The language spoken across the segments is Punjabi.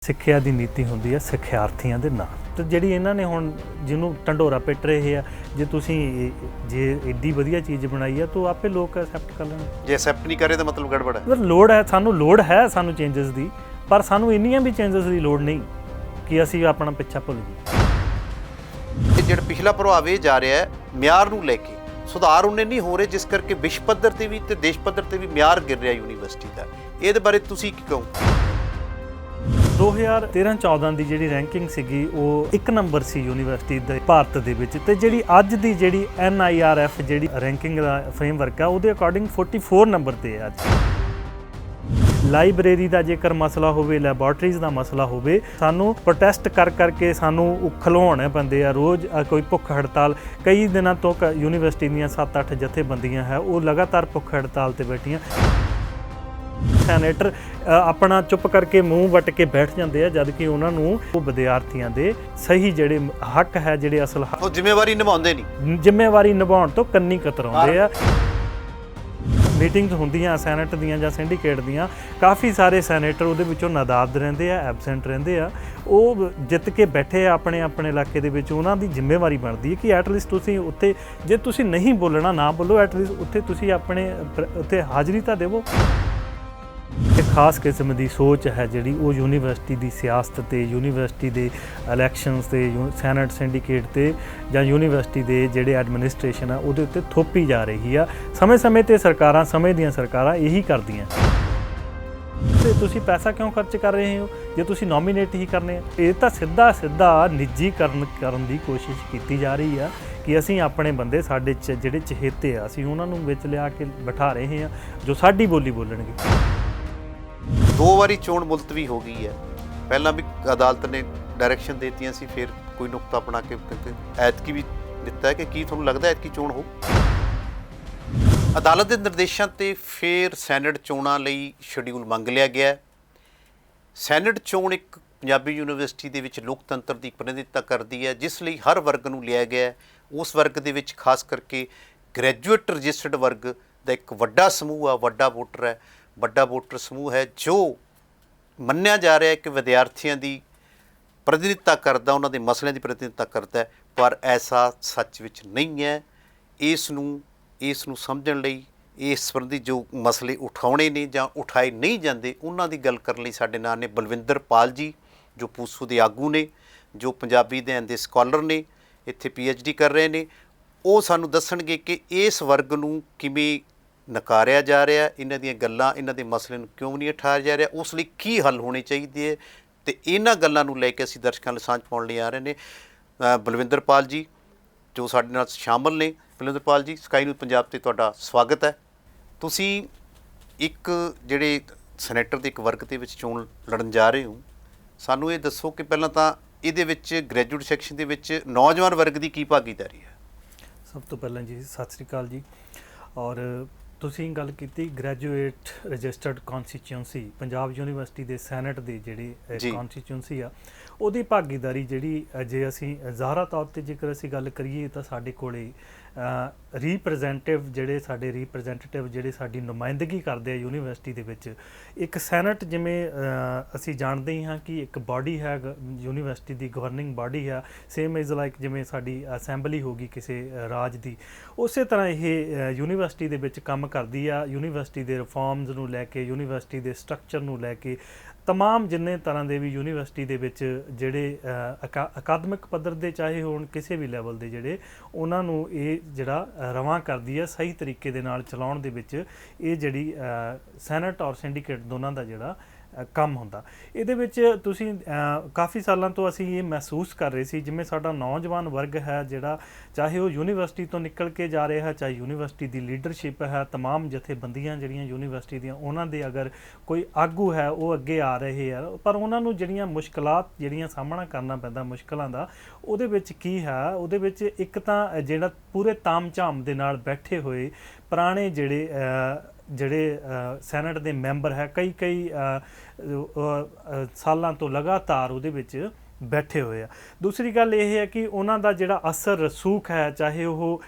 ਸਿੱਖਿਆ ਦੀ ਨੀਤੀ ਹੁੰਦੀ ਹੈ ਸਿੱਖਿਆਰਥੀਆਂ ਦੇ ਨਾਲ ਤੇ ਜਿਹੜੀ ਇਹਨਾਂ ਨੇ ਹੁਣ ਜਿਹਨੂੰ ਢੰਡੋਰਾ ਪਿੱਟ ਰਹੇ ਆ ਜੇ ਤੁਸੀਂ ਜੇ ਏਡੀ ਵਧੀਆ ਚੀਜ਼ ਬਣਾਈ ਆ ਤਾਂ ਆਪੇ ਲੋਕ ਐਕਸੈਪਟ ਕਰ ਲੈਣ। ਜੇ ਐਕਸੈਪਟ ਨਹੀਂ ਕਰੇ ਤਾਂ ਮਤਲਬ ਗੜਬੜ ਹੈ। ਲੋੜ ਹੈ ਸਾਨੂੰ ਚੇਂਜਸ ਦੀ, ਪਰ ਸਾਨੂੰ ਇੰਨੀਆਂ ਵੀ ਚੇਂਜਸ ਦੀ ਲੋੜ ਨਹੀਂ ਕਿ ਅਸੀਂ ਆਪਣਾ ਪਿੱਛਾ ਭੁੱਲ ਗਏ। ਜਿਹੜਾ ਪਿਛਲਾ ਪ੍ਰਭਾਵ ਇਹ ਜਾ ਰਿਹਾ ਹੈ ਮਿਆਰ ਨੂੰ ਲੈ ਕੇ ਸੁਧਾਰ ਉਹਨੇ ਨਹੀਂ ਹੋ ਰਹੇ, ਜਿਸ ਕਰਕੇ ਵਿਸ਼ਵ ਪੱਧਰ ਤੇ ਵੀ ਤੇ ਦੇਸ਼ ਪੱਧਰ ਤੇ ਵੀ ਮਿਆਰ ਗਿਰ ਰਿਹਾ ਯੂਨੀਵਰਸਿਟੀ ਦਾ। ਇਹਦੇ ਬਾਰੇ ਤੁਸੀਂ ਕੀ ਕਹੋ? 2013-14 ਦੀ ਜਿਹੜੀ ਰੈਂਕਿੰਗ ਸੀਗੀ ਉਹ 1 ਨੰਬਰ ਸੀ ਯੂਨੀਵਰਸਿਟੀ ਦੇ ਭਾਰਤ ਦੇ ਵਿੱਚ, ਤੇ ਜਿਹੜੀ ਅੱਜ ਦੀ ਜਿਹੜੀ NIRF ਜਿਹੜੀ ਰੈਂਕਿੰਗ ਦਾ ਫਰੇਮਵਰਕ ਆ ਉਹਦੇ ਅਕੋਰਡਿੰਗ 44 ਨੰਬਰ ਤੇ ਹੈ ਅੱਜ। ਲਾਇਬ੍ਰੇਰੀ ਦਾ ਜੇਕਰ ਮਸਲਾ ਹੋਵੇ, ਲੈਬੋਰਟਰੀਜ਼ ਦਾ ਮਸਲਾ ਹੋਵੇ, ਸਾਨੂੰ ਪ੍ਰੋਟੈਸਟ ਕਰਕੇ ਸਾਨੂੰ ਖਲੋਣੇ ਪੈਂਦੇ ਆ ਰੋਜ਼। ਕੋਈ ਭੁੱਖ ਹੜਤਾਲ ਕਈ ਦਿਨਾਂ ਤੋਂ ਯੂਨੀਵਰਸਿਟੀ ਦੀਆਂ 7-8 ਜਥੇਬੰਦੀਆਂ ਹੈ ਉਹ ਲਗਾਤਾਰ ਭੁੱਖ ਹੜਤਾਲ ਤੇ ਬੈਠੀਆਂ। ਸੈਨੇਟਰ ਆਪਣਾ ਚੁੱਪ ਕਰਕੇ ਮੂੰਹ ਵੱਟ ਕੇ ਬੈਠ ਜਾਂਦੇ ਆ, ਜਦ ਕਿ ਉਹਨਾਂ ਨੂੰ ਉਹ ਵਿਦਿਆਰਥੀਆਂ ਦੇ ਸਹੀ ਜਿਹੜੇ ਹੱਕ ਹੈ, ਜਿਹੜੇ ਅਸਲ ਹੱਕ, ਉਹ ਜ਼ਿੰਮੇਵਾਰੀ ਨਿਭਾਉਂਦੇ ਨਹੀਂ, ਜ਼ਿੰਮੇਵਾਰੀ ਨਿਭਾਉਣ ਤੋਂ ਕੰਨੀ ਕਤਰਾਉਂਦੇ ਆ। ਮੀਟਿੰਗਸ ਹੁੰਦੀਆਂ ਸੈਨੇਟ ਦੀਆਂ ਜਾਂ ਸਿੰਡੀਕੇਟ ਦੀਆਂ, ਕਾਫੀ ਸਾਰੇ ਸੈਨੇਟਰ ਉਹਦੇ ਵਿੱਚੋਂ ਨਾਦਾਦ ਰਹਿੰਦੇ ਆ, ਐਬਸੈਂਟ ਰਹਿੰਦੇ ਆ। ਉਹ ਜਿੱਤ ਕੇ ਬੈਠੇ ਆ ਆਪਣੇ ਇਲਾਕੇ ਦੇ ਵਿੱਚ, ਉਹਨਾਂ ਦੀ ਜ਼ਿੰਮੇਵਾਰੀ ਬਣਦੀ ਹੈ ਕਿ ਐਟਲੀਸਟ ਤੁਸੀਂ ਉੱਥੇ ਜੇ ਤੁਸੀਂ ਨਹੀਂ ਬੋਲਣਾ ਨਾ ਬੋਲੋ, ਐਟਲੀਸਟ ਉੱਥੇ ਤੁਸੀਂ ਆਪਣੇ ਉੱਥੇ ਹਾਜ਼ਰੀ ਤਾਂ ਦੇਵੋ। ਇੱਕ ਖਾਸ ਕਿਸਮ ਦੀ ਸੋਚ ਹੈ ਜਿਹੜੀ ਉਹ ਯੂਨੀਵਰਸਿਟੀ ਦੀ ਸਿਆਸਤ ਤੇ, ਯੂਨੀਵਰਸਿਟੀ ਦੇ ਇਲੈਕਸ਼ਨਸ ਤੇ, ਸੈਨੇਟ ਸਿੰਡੀਕੇਟ ਤੇ ਜਾਂ ਯੂਨੀਵਰਸਿਟੀ ਦੇ ਜਿਹੜੇ ਐਡਮਿਨਿਸਟ੍ਰੇਸ਼ਨ ਆ ਉਹਦੇ ਉੱਤੇ ਥੋਪੀ ਜਾ ਰਹੀ ਆ। ਸਮੇਂ-ਸਮੇਂ ਤੇ ਸਮੇਂ ਦੀਆਂ ਸਰਕਾਰਾਂ ਇਹੀ ਕਰਦੀਆਂ। ਤੇ ਤੁਸੀਂ ਪੈਸਾ ਕਿਉਂ ਖਰਚ ਕਰ ਰਹੇ ਹੋ ਜੇ ਤੁਸੀਂ ਨੋਮੀਨੇਟ ਹੀ ਕਰਨੇ ਆ? ਇਹ ਤਾਂ ਸਿੱਧਾ ਨਿੱਜੀਕਰਨ ਦੀ ਕੋਸ਼ਿਸ਼ ਕੀਤੀ ਜਾ ਰਹੀ ਆ ਕਿ ਅਸੀਂ ਆਪਣੇ ਬੰਦੇ ਸਾਡੇ ਜਿਹੜੇ ਚਹੇਤੇ ਆ ਅਸੀਂ ਉਹਨਾਂ ਨੂੰ ਵਿੱਚ ਲਿਆ ਕੇ ਬਿਠਾ ਰਹੇ ਹਾਂ ਜੋ ਸਾਡੀ ਬੋਲੀ ਬੋਲਣਗੇ। 2 ਵਾਰੀ ਚੋਣ ਮੁਲਤਵੀ ਹੋ ਗਈ ਹੈ। ਪਹਿਲਾਂ ਵੀ ਅਦਾਲਤ ਨੇ ਡਾਇਰੈਕਸ਼ਨ ਦਿੱਤੀਆਂ ਸੀ, ਫਿਰ ਕੋਈ ਨੁਕਤਾ ਬਣਾ ਕੇ ਐਤਕੀ ਵੀ ਦਿੱਤਾ ਹੈ ਕਿ ਕੀ ਤੁਹਾਨੂੰ ਲੱਗਦਾ ਐਤਕੀ ਚੋਣ ਹੋ? ਅਦਾਲਤ ਦੇ ਨਿਰਦੇਸ਼ਾਂ ਤੇ ਫਿਰ ਸੈਨੇਟ ਚੋਣਾਂ ਲਈ ਸ਼ਡਿਊਲ ਮੰਗ ਲਿਆ ਗਿਆ। ਸੈਨੇਟ ਚੋਣ ਇੱਕ ਪੰਜਾਬੀ ਯੂਨੀਵਰਸਿਟੀ ਦੇ ਵਿੱਚ ਲੋਕਤੰਤਰ ਦੀ ਪ੍ਰਤੀਨਿਧਤਾ ਕਰਦੀ ਹੈ, ਜਿਸ ਲਈ ਹਰ ਵਰਗ ਨੂੰ ਲਿਆ ਗਿਆ। ਉਸ ਵਰਗ ਦੇ ਵਿੱਚ ਖਾਸ ਕਰਕੇ ਗ੍ਰੈਜੂਏਟ ਰਜਿਸਟਰਡ ਵਰਗ ਦਾ ਇੱਕ ਵੱਡਾ ਸਮੂਹ ਆ, ਵੱਡਾ ਵੋਟਰ ਸਮੂਹ ਹੈ, ਜੋ ਮੰਨਿਆ ਜਾ ਰਿਹਾ ਹੈ ਕਿ ਵਿਦਿਆਰਥੀਆਂ ਦੀ ਪ੍ਰਤੀਨਿਧਤਾ ਕਰਦਾ, ਉਹਨਾਂ ਦੇ ਮਸਲਿਆਂ ਦੀ ਪ੍ਰਤੀਨਿਧਤਾ ਕਰਦਾ, ਪਰ ਐਸਾ ਸੱਚ ਵਿੱਚ ਨਹੀਂ ਹੈ। ਇਸ ਨੂੰ ਸਮਝਣ ਲਈ, ਇਸ ਸੰਬੰਧੀ ਜੋ ਮਸਲੇ ਉਠਾਉਣੇ ਨੇ ਜਾਂ ਉਠਾਏ ਨਹੀਂ ਜਾਂਦੇ, ਉਹਨਾਂ ਦੀ ਗੱਲ ਕਰਨ ਲਈ ਸਾਡੇ ਨਾਲ ਨੇ ਬਲਵਿੰਦਰ ਪਾਲ ਜੀ, ਜੋ ਪੂਸੂ ਦੇ ਆਗੂ ਨੇ, ਜੋ ਪੰਜਾਬੀ ਅਧਿਐਨ ਦੇ ਸਕਾਲਰ ਨੇ, ਇੱਥੇ PhD ਕਰ ਰਹੇ ਨੇ। ਉਹ ਸਾਨੂੰ ਦੱਸਣਗੇ ਕਿ ਇਸ ਵਰਗ ਨੂੰ ਕਿਵੇਂ ਨਕਾਰਿਆ ਜਾ ਰਿਹਾ, ਇਹਨਾਂ ਦੀਆਂ ਗੱਲਾਂ, ਇਹਨਾਂ ਦੇ ਮਸਲੇ ਨੂੰ ਕਿਉਂ ਨਹੀਂ ਉਠਾਇਆ ਜਾ ਰਿਹਾ, ਉਸ ਲਈ ਕੀ ਹੱਲ ਹੋਣੇ ਚਾਹੀਦੇ ਹੈ। ਅਤੇ ਇਹਨਾਂ ਗੱਲਾਂ ਨੂੰ ਲੈ ਕੇ ਅਸੀਂ ਦਰਸ਼ਕਾਂ ਨਾਲ ਸਾਂਝ ਪਾਉਣ ਲਈ ਆ ਰਹੇ ਨੇ। ਬਲਵਿੰਦਰ ਪਾਲ ਜੀ ਜੋ ਸਾਡੇ ਨਾਲ ਸ਼ਾਮਲ ਨੇ। ਬਲਵਿੰਦਰ ਪਾਲ ਜੀ, ਸਕਾਈ ਨਿਊਜ਼ ਪੰਜਾਬ 'ਤੇ ਤੁਹਾਡਾ ਸਵਾਗਤ ਹੈ। ਤੁਸੀਂ ਇੱਕ ਜਿਹੜੇ ਸੈਨੇਟਰ ਦੇ ਇੱਕ ਵਰਗ ਦੇ ਵਿੱਚ ਚੋਣ ਲੜਨ ਜਾ ਰਹੇ ਹੋ, ਸਾਨੂੰ ਇਹ ਦੱਸੋ ਕਿ ਪਹਿਲਾਂ ਤਾਂ ਇਹਦੇ ਵਿੱਚ ਗ੍ਰੈਜੂਏਟ ਸੈਕਸ਼ਨ ਦੇ ਵਿੱਚ ਨੌਜਵਾਨ ਵਰਗ ਦੀ ਕੀ ਭਾਗੀਦਾਰੀ ਹੈ? ਸਭ ਤੋਂ ਪਹਿਲਾਂ ਜੀ ਸਤਿ ਸ਼੍ਰੀ ਅਕਾਲ ਜੀ। ਔਰ ਤੁਸੀਂ ਗੱਲ ਕੀਤੀ graduate registered constituency, Punjab university ਦੇ ਸੈਨੇਟ ਦੀ ਜਿਹੜੀ ਕੌਂਸਟੀਚੁਐਂਸੀ ਆ, ਉਹਦੀ ਭਾਗੀਦਾਰੀ ਜਿਹੜੀ ਜੇ ਅਸੀਂ ਜ਼ਾਹਰਾ ਤੌਰ 'ਤੇ ਜੇਕਰ ਅਸੀਂ ਗੱਲ ਕਰੀਏ ਤਾਂ ਸਾਡੇ ਕੋਲੇ ਰਿਪਰੈਜ਼ੈਂਟੇਟਿਵ ਜਿਹੜੇ ਸਾਡੀ ਨੁਮਾਇੰਦਗੀ ਕਰਦੇ ਆ ਯੂਨੀਵਰਸਿਟੀ ਦੇ ਵਿੱਚ। ਇੱਕ ਸੈਨੇਟ ਜਿਵੇਂ ਅਸੀਂ ਜਾਣਦੇ ਹੀ ਹਾਂ ਕਿ ਇੱਕ ਬਾਡੀ ਹੈ ਯੂਨੀਵਰਸਿਟੀ ਦੀ, ਗਵਰਨਿੰਗ ਬਾਡੀ ਆ, ਸੇਮ ਇਜ਼ ਲਾਈਕ ਜਿਵੇਂ ਸਾਡੀ ਅਸੈਂਬਲੀ ਹੋਗੀ ਕਿਸੇ ਰਾਜ ਦੀ, ਉਸੇ ਤਰ੍ਹਾਂ ਇਹ ਯੂਨੀਵਰਸਿਟੀ ਦੇ ਵਿੱਚ ਕੰਮ ਕਰਦੀ ਆ। ਯੂਨੀਵਰਸਿਟੀ ਦੇ ਰਿਫਾਰਮਸ ਨੂੰ ਲੈ ਕੇ, ਯੂਨੀਵਰਸਿਟੀ ਦੇ ਸਟਰਕਚਰ ਨੂੰ ਲੈ ਕੇ, ਤਮਾਮ ਜਿੰਨੇ ਤਰ੍ਹਾਂ ਦੇ ਵੀ ਯੂਨੀਵਰਸਿਟੀ ਦੇ ਵਿੱਚ ਜਿਹੜੇ ਅਕਾਦਮਿਕ ਪੱਧਰ ਦੇ ਚਾਹੇ ਹੋਣ ਕਿਸੇ ਵੀ ਲੈਵਲ ਦੇ, ਜਿਹੜੇ ਉਹਨਾਂ ਨੂੰ ਇਹ ਜਿਹੜਾ ਰਵਾਂ ਕਰਦੀ ਹੈ ਸਹੀ ਤਰੀਕੇ ਦੇ ਨਾਲ ਚਲਾਉਣ ਦੇ ਵਿੱਚ ਇਹ ਜਿਹੜੀ ਸੈਨੇਟ ਔਰ ਸਿੰਡੀਕੇਟ ਦੋਨਾਂ ਦਾ ਜਿਹੜਾ ਕੰਮ ਹੁੰਦਾ। ਇਹਦੇ ਵਿੱਚ ਤੁਸੀਂ ਕਾਫੀ ਸਾਲਾਂ ਤੋਂ ਅਸੀਂ ਇਹ ਮਹਿਸੂਸ ਕਰ ਰਹੇ ਸੀ ਜਿਵੇਂ ਸਾਡਾ ਨੌਜਵਾਨ ਵਰਗ ਹੈ ਜਿਹੜਾ, ਚਾਹੇ ਉਹ ਯੂਨੀਵਰਸਿਟੀ ਤੋਂ ਨਿਕਲ ਕੇ ਜਾ ਰਿਹਾ ਹੈ, ਚਾਹੇ ਯੂਨੀਵਰਸਿਟੀ ਦੀ ਲੀਡਰਸ਼ਿਪ ਹੈ, ਤਮਾਮ ਜਥੇਬੰਦੀਆਂ ਜਿਹੜੀਆਂ ਯੂਨੀਵਰਸਿਟੀ ਦੀਆਂ, ਉਹਨਾਂ ਦੇ ਅਗਰ ਕੋਈ ਆਗੂ ਹੈ ਉਹ ਅੱਗੇ ਆ ਰਹੇ ਆ, ਪਰ ਉਹਨਾਂ ਨੂੰ ਜਿਹੜੀਆਂ ਮੁਸ਼ਕਲਾਂ ਜਿਹੜੀਆਂ ਸਾਹਮਣਾ ਕਰਨਾ ਪੈਂਦਾ ਮੁਸ਼ਕਲਾਂ ਦਾ, ਉਹਦੇ ਵਿੱਚ ਕੀ ਹੈ? ਉਹਦੇ ਵਿੱਚ ਇੱਕ ਤਾਂ ਜਿਹੜਾ ਪੂਰੇ ਤਾਮ-ਝਾਮ ਦੇ ਨਾਲ ਬੈਠੇ ਹੋਏ ਪੁਰਾਣੇ ਜਿਹੜੇ ਸੈਨੇਟ ਦੇ ਮੈਂਬਰ ਹੈ, ਕਈ ਸਾਲਾਂ ਤੋਂ ਲਗਾਤਾਰ ਉਹਦੇ ਵਿੱਚ ਬੈਠੇ ਹੋਏ ਆ। ਦੂਸਰੀ ਗੱਲ ਇਹ ਹੈ ਕਿ ਉਹਨਾਂ ਦਾ ਜਿਹੜਾ ਅਸਰ ਰਸੂਖ ਹੈ, ਚਾਹੇ ਉਹ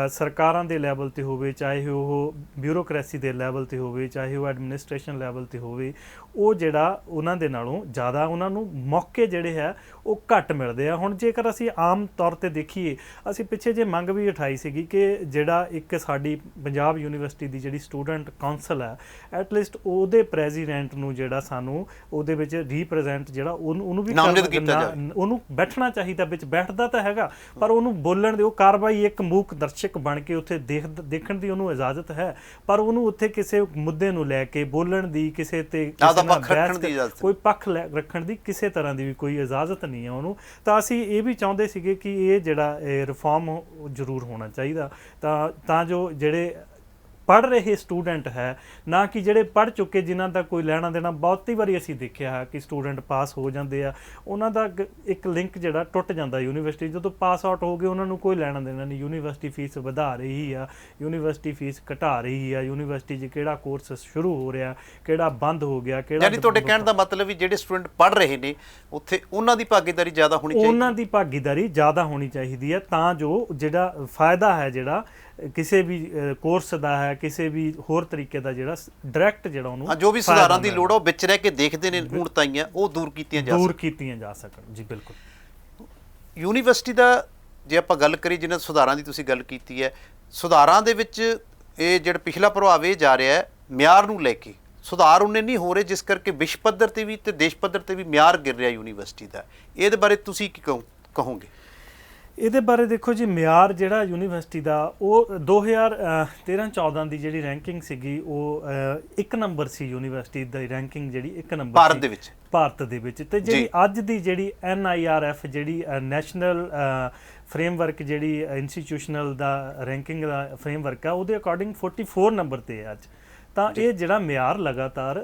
ਸਰਕਾਰਾਂ ਦੇ ਲੈਵਲ 'ਤੇ ਹੋਵੇ, ਚਾਹੇ ਉਹ ਬਿਊਰੋਕਰੇਸੀ ਦੇ ਲੈਵਲ 'ਤੇ ਹੋਵੇ, ਚਾਹੇ ਉਹ ਐਡਮਿਨਿਸਟ੍ਰੇਸ਼ਨ ਲੈਵਲ 'ਤੇ ਹੋਵੇ, ਉਹ ਜਿਹੜਾ ਉਹਨਾਂ ਦੇ ਨਾਲੋਂ ਜ਼ਿਆਦਾ ਉਹਨਾਂ ਨੂੰ ਮੌਕੇ ਜਿਹੜੇ ਹੈ ਉਹ ਘੱਟ ਮਿਲਦੇ ਆ। ਹੁਣ ਜੇਕਰ ਅਸੀਂ ਆਮ ਤੌਰ ਤੇ ਦੇਖੀਏ, ਅਸੀਂ ਪਿੱਛੇ ਜੇ ਮੰਗ ਵੀ ਉਠਾਈ ਸੀਗੀ ਕਿ ਜਿਹੜਾ ਇੱਕ ਸਾਡੀ ਪੰਜਾਬ ਯੂਨੀਵਰਸਿਟੀ ਦੀ ਜਿਹੜੀ ਸਟੂਡੈਂਟ ਕਾਉਂਸਲ ਹੈ, ਐਟਲੀਸਟ ਉਹਦੇ ਪ੍ਰੈਜ਼ੀਡੈਂਟ ਨੂੰ ਜਿਹੜਾ ਸਾਨੂੰ ਉਹਦੇ ਵਿੱਚ ਰੀਪ੍ਰੈਜ਼ੈਂਟ ਜਿਹੜਾ ਉਹਨੂੰ ਵੀ ਨਾਮਜ਼ਦ ਕੀਤਾ ਜਾਵੇ, ਉਹਨੂੰ ਬੈਠਣਾ ਚਾਹੀਦਾ। ਵਿੱਚ ਬੈਠਦਾ ਤਾਂ ਹੈਗਾ ਪਰ ਉਹਨੂੰ ਬੋਲਣ ਦੀ ਉਹ ਕਾਰਵਾਈ ਇੱਕ ਮੂਕ ਦਰਸ਼ਕ ਬਣ ਕੇ ਉੱਥੇ ਦੇਖਣ ਦੀ ਉਹਨੂੰ ਇਜਾਜ਼ਤ ਹੈ, ਪਰ ਉਹਨੂੰ ਉੱਥੇ ਕਿਸੇ ਮੁੱਦੇ ਨੂੰ ਲੈ ਕੇ ਬੋਲਣ ਦੀ, ਕਿਸੇ ਤੇ ਕੋਈ ਪੱਖ ਰੱਖਣ ਦੀ ਕਿਸੇ ਤਰ੍ਹਾਂ ਦੀ ਵੀ ਕੋਈ ਇਜਾਜ਼ਤ ਨਹੀਂ ਹੈ ਉਹਨੂੰ। ਤਾਂ ਅਸੀਂ ਇਹ ਵੀ ਚਾਹੁੰਦੇ ਸੀਗੇ ਕਿ ਇਹ ਜਿਹੜਾ ਰਿਫਾਰਮ ਜ਼ਰੂਰ ਹੋਣਾ ਚਾਹੀਦਾ ਤਾਂ ਜੋ ਜਿਹੜੇ ਪੜ੍ਹ ਰਹੇ ਸਟੂਡੈਂਟ ਹੈ, ਨਾ ਕਿ ਜਿਹੜੇ ਪੜ੍ਹ ਚੁੱਕੇ ਜਿਨ੍ਹਾਂ ਦਾ ਕੋਈ ਲੈਣਾ ਦੇਣਾ। ਬਹੁਤੀ ਵਾਰੀ ਅਸੀਂ ਦੇਖਿਆ ਹੈ ਕਿ ਸਟੂਡੈਂਟ ਪਾਸ ਹੋ ਜਾਂਦੇ ਆ, ਉਹਨਾਂ ਦਾ ਇੱਕ ਲਿੰਕ ਜਿਹੜਾ ਟੁੱਟ ਜਾਂਦਾ ਯੂਨੀਵਰਸਿਟੀ। ਜਦੋਂ ਪਾਸ ਆਊਟ ਹੋ ਗਏ ਉਹਨਾਂ ਨੂੰ ਕੋਈ ਲੈਣਾ ਦੇਣਾ ਨਹੀਂ, ਯੂਨੀਵਰਸਿਟੀ ਫੀਸ ਵਧਾ ਰਹੀ ਆ, ਯੂਨੀਵਰਸਿਟੀ ਫੀਸ ਘਟਾ ਰਹੀ ਆ, ਯੂਨੀਵਰਸਿਟੀ 'ਚ ਕਿਹੜਾ ਕੋਰਸ ਸ਼ੁਰੂ ਹੋ ਰਿਹਾ, ਕਿਹੜਾ ਬੰਦ ਹੋ ਗਿਆ, ਕਿਹੜਾ। ਯਾਨੀ ਤੁਹਾਡੇ ਕਹਿਣ ਦਾ ਮਤਲਬ ਵੀ ਜਿਹੜੇ ਸਟੂਡੈਂਟ ਪੜ੍ਹ ਰਹੇ ਨੇ ਉੱਥੇ ਉਹਨਾਂ ਦੀ ਭਾਗੀਦਾਰੀ ਜ਼ਿਆਦਾ ਹੋਣੀ ਚਾਹੀਦੀ, ਉਹਨਾਂ ਦੀ ਭਾਗੀਦਾਰੀ ਜ਼ਿਆਦਾ ਹੋਣੀ ਚਾਹੀਦੀ ਹੈ, ਤਾਂ ਜੋ ਜਿਹੜਾ ਫਾਇਦਾ ਹੈ ਜਿਹੜਾ ਕਿਸੇ ਵੀ ਕੋਰਸ ਦਾ ਹੈ, ਕਿਸੇ ਵੀ ਹੋਰ ਤਰੀਕੇ ਦਾ ਜਿਹੜਾ ਡਾਇਰੈਕਟ ਜਿਹੜਾ ਉਹਨੂੰ ਜੋ ਵੀ ਸੁਧਾਰਾਂ ਦੀ ਲੋੜ ਆ ਉਹ ਵਿੱਚ ਰਹਿ ਕੇ ਦੇਖਦੇ ਨੇ ਊਣਤਾਈਆਂ ਉਹ ਦੂਰ ਕੀਤੀਆਂ ਜਾ ਸਕਣ। ਜੀ ਬਿਲਕੁਲ। ਯੂਨੀਵਰਸਿਟੀ ਦਾ ਜੇ ਆਪਾਂ ਗੱਲ ਕਰੀਏ, ਜਿਹਨਾਂ ਸੁਧਾਰਾਂ ਦੀ ਤੁਸੀਂ ਗੱਲ ਕੀਤੀ ਹੈ, ਸੁਧਾਰਾਂ ਦੇ ਵਿੱਚ ਇਹ ਜਿਹੜਾ ਪਿਛਲਾ ਪ੍ਰਭਾਵ ਇਹ ਜਾ ਰਿਹਾ ਹੈ ਮਿਆਰ ਨੂੰ ਲੈ ਕੇ ਸੁਧਾਰ ਉਹਨੇ ਨਹੀਂ ਹੋ ਰਹੇ, ਜਿਸ ਕਰਕੇ ਵਿਸ਼ਵ ਪੱਧਰ ਤੇ ਵੀ ਤੇ ਦੇਸ਼ ਪੱਧਰ ਤੇ ਵੀ ਮਿਆਰ ਗਿਰ ਰਿਹਾ ਯੂਨੀਵਰਸਿਟੀ ਦਾ। ਇਹਦੇ ਬਾਰੇ ਤੁਸੀਂ ਕੀ ਕਹੋਗੇ? ਇਹਦੇ ਬਾਰੇ ਦੇਖੋ ਜੀ, ਮਿਆਰ ਜਿਹੜਾ ਯੂਨੀਵਰਸਿਟੀ ਦਾ ਉਹ 2013-14 ਦੀ ਜਿਹੜੀ ਰੈਂਕਿੰਗ ਸੀਗੀ ਉਹ 1 ਨੰਬਰ ਸੀ। ਯੂਨੀਵਰਸਿਟੀ ਦੀ ਰੈਂਕਿੰਗ ਜਿਹੜੀ 1 ਨੰਬਰ ਭਾਰਤ ਦੇ ਵਿੱਚ। ਤੇ ਜਿਹੜੀ ਅੱਜ ਦੀ ਜਿਹੜੀ NIRF ਜਿਹੜੀ ਨੈਸ਼ਨਲ ਫਰੇਮਵਰਕ ਜਿਹੜੀ ਇੰਸਟੀਟਿਊਸ਼ਨਲ ਦਾ ਰੈਂਕਿੰਗ ਦਾ ਫਰੇਮਵਰਕ ਆ, ਉਹਦੇ ਅਕੋਰਡਿੰਗ 44 ਨੰਬਰ ਤੇ ਅੱਜ। ਤਾਂ ਇਹ ਜਿਹੜਾ ਮਿਆਰ ਲਗਾਤਾਰ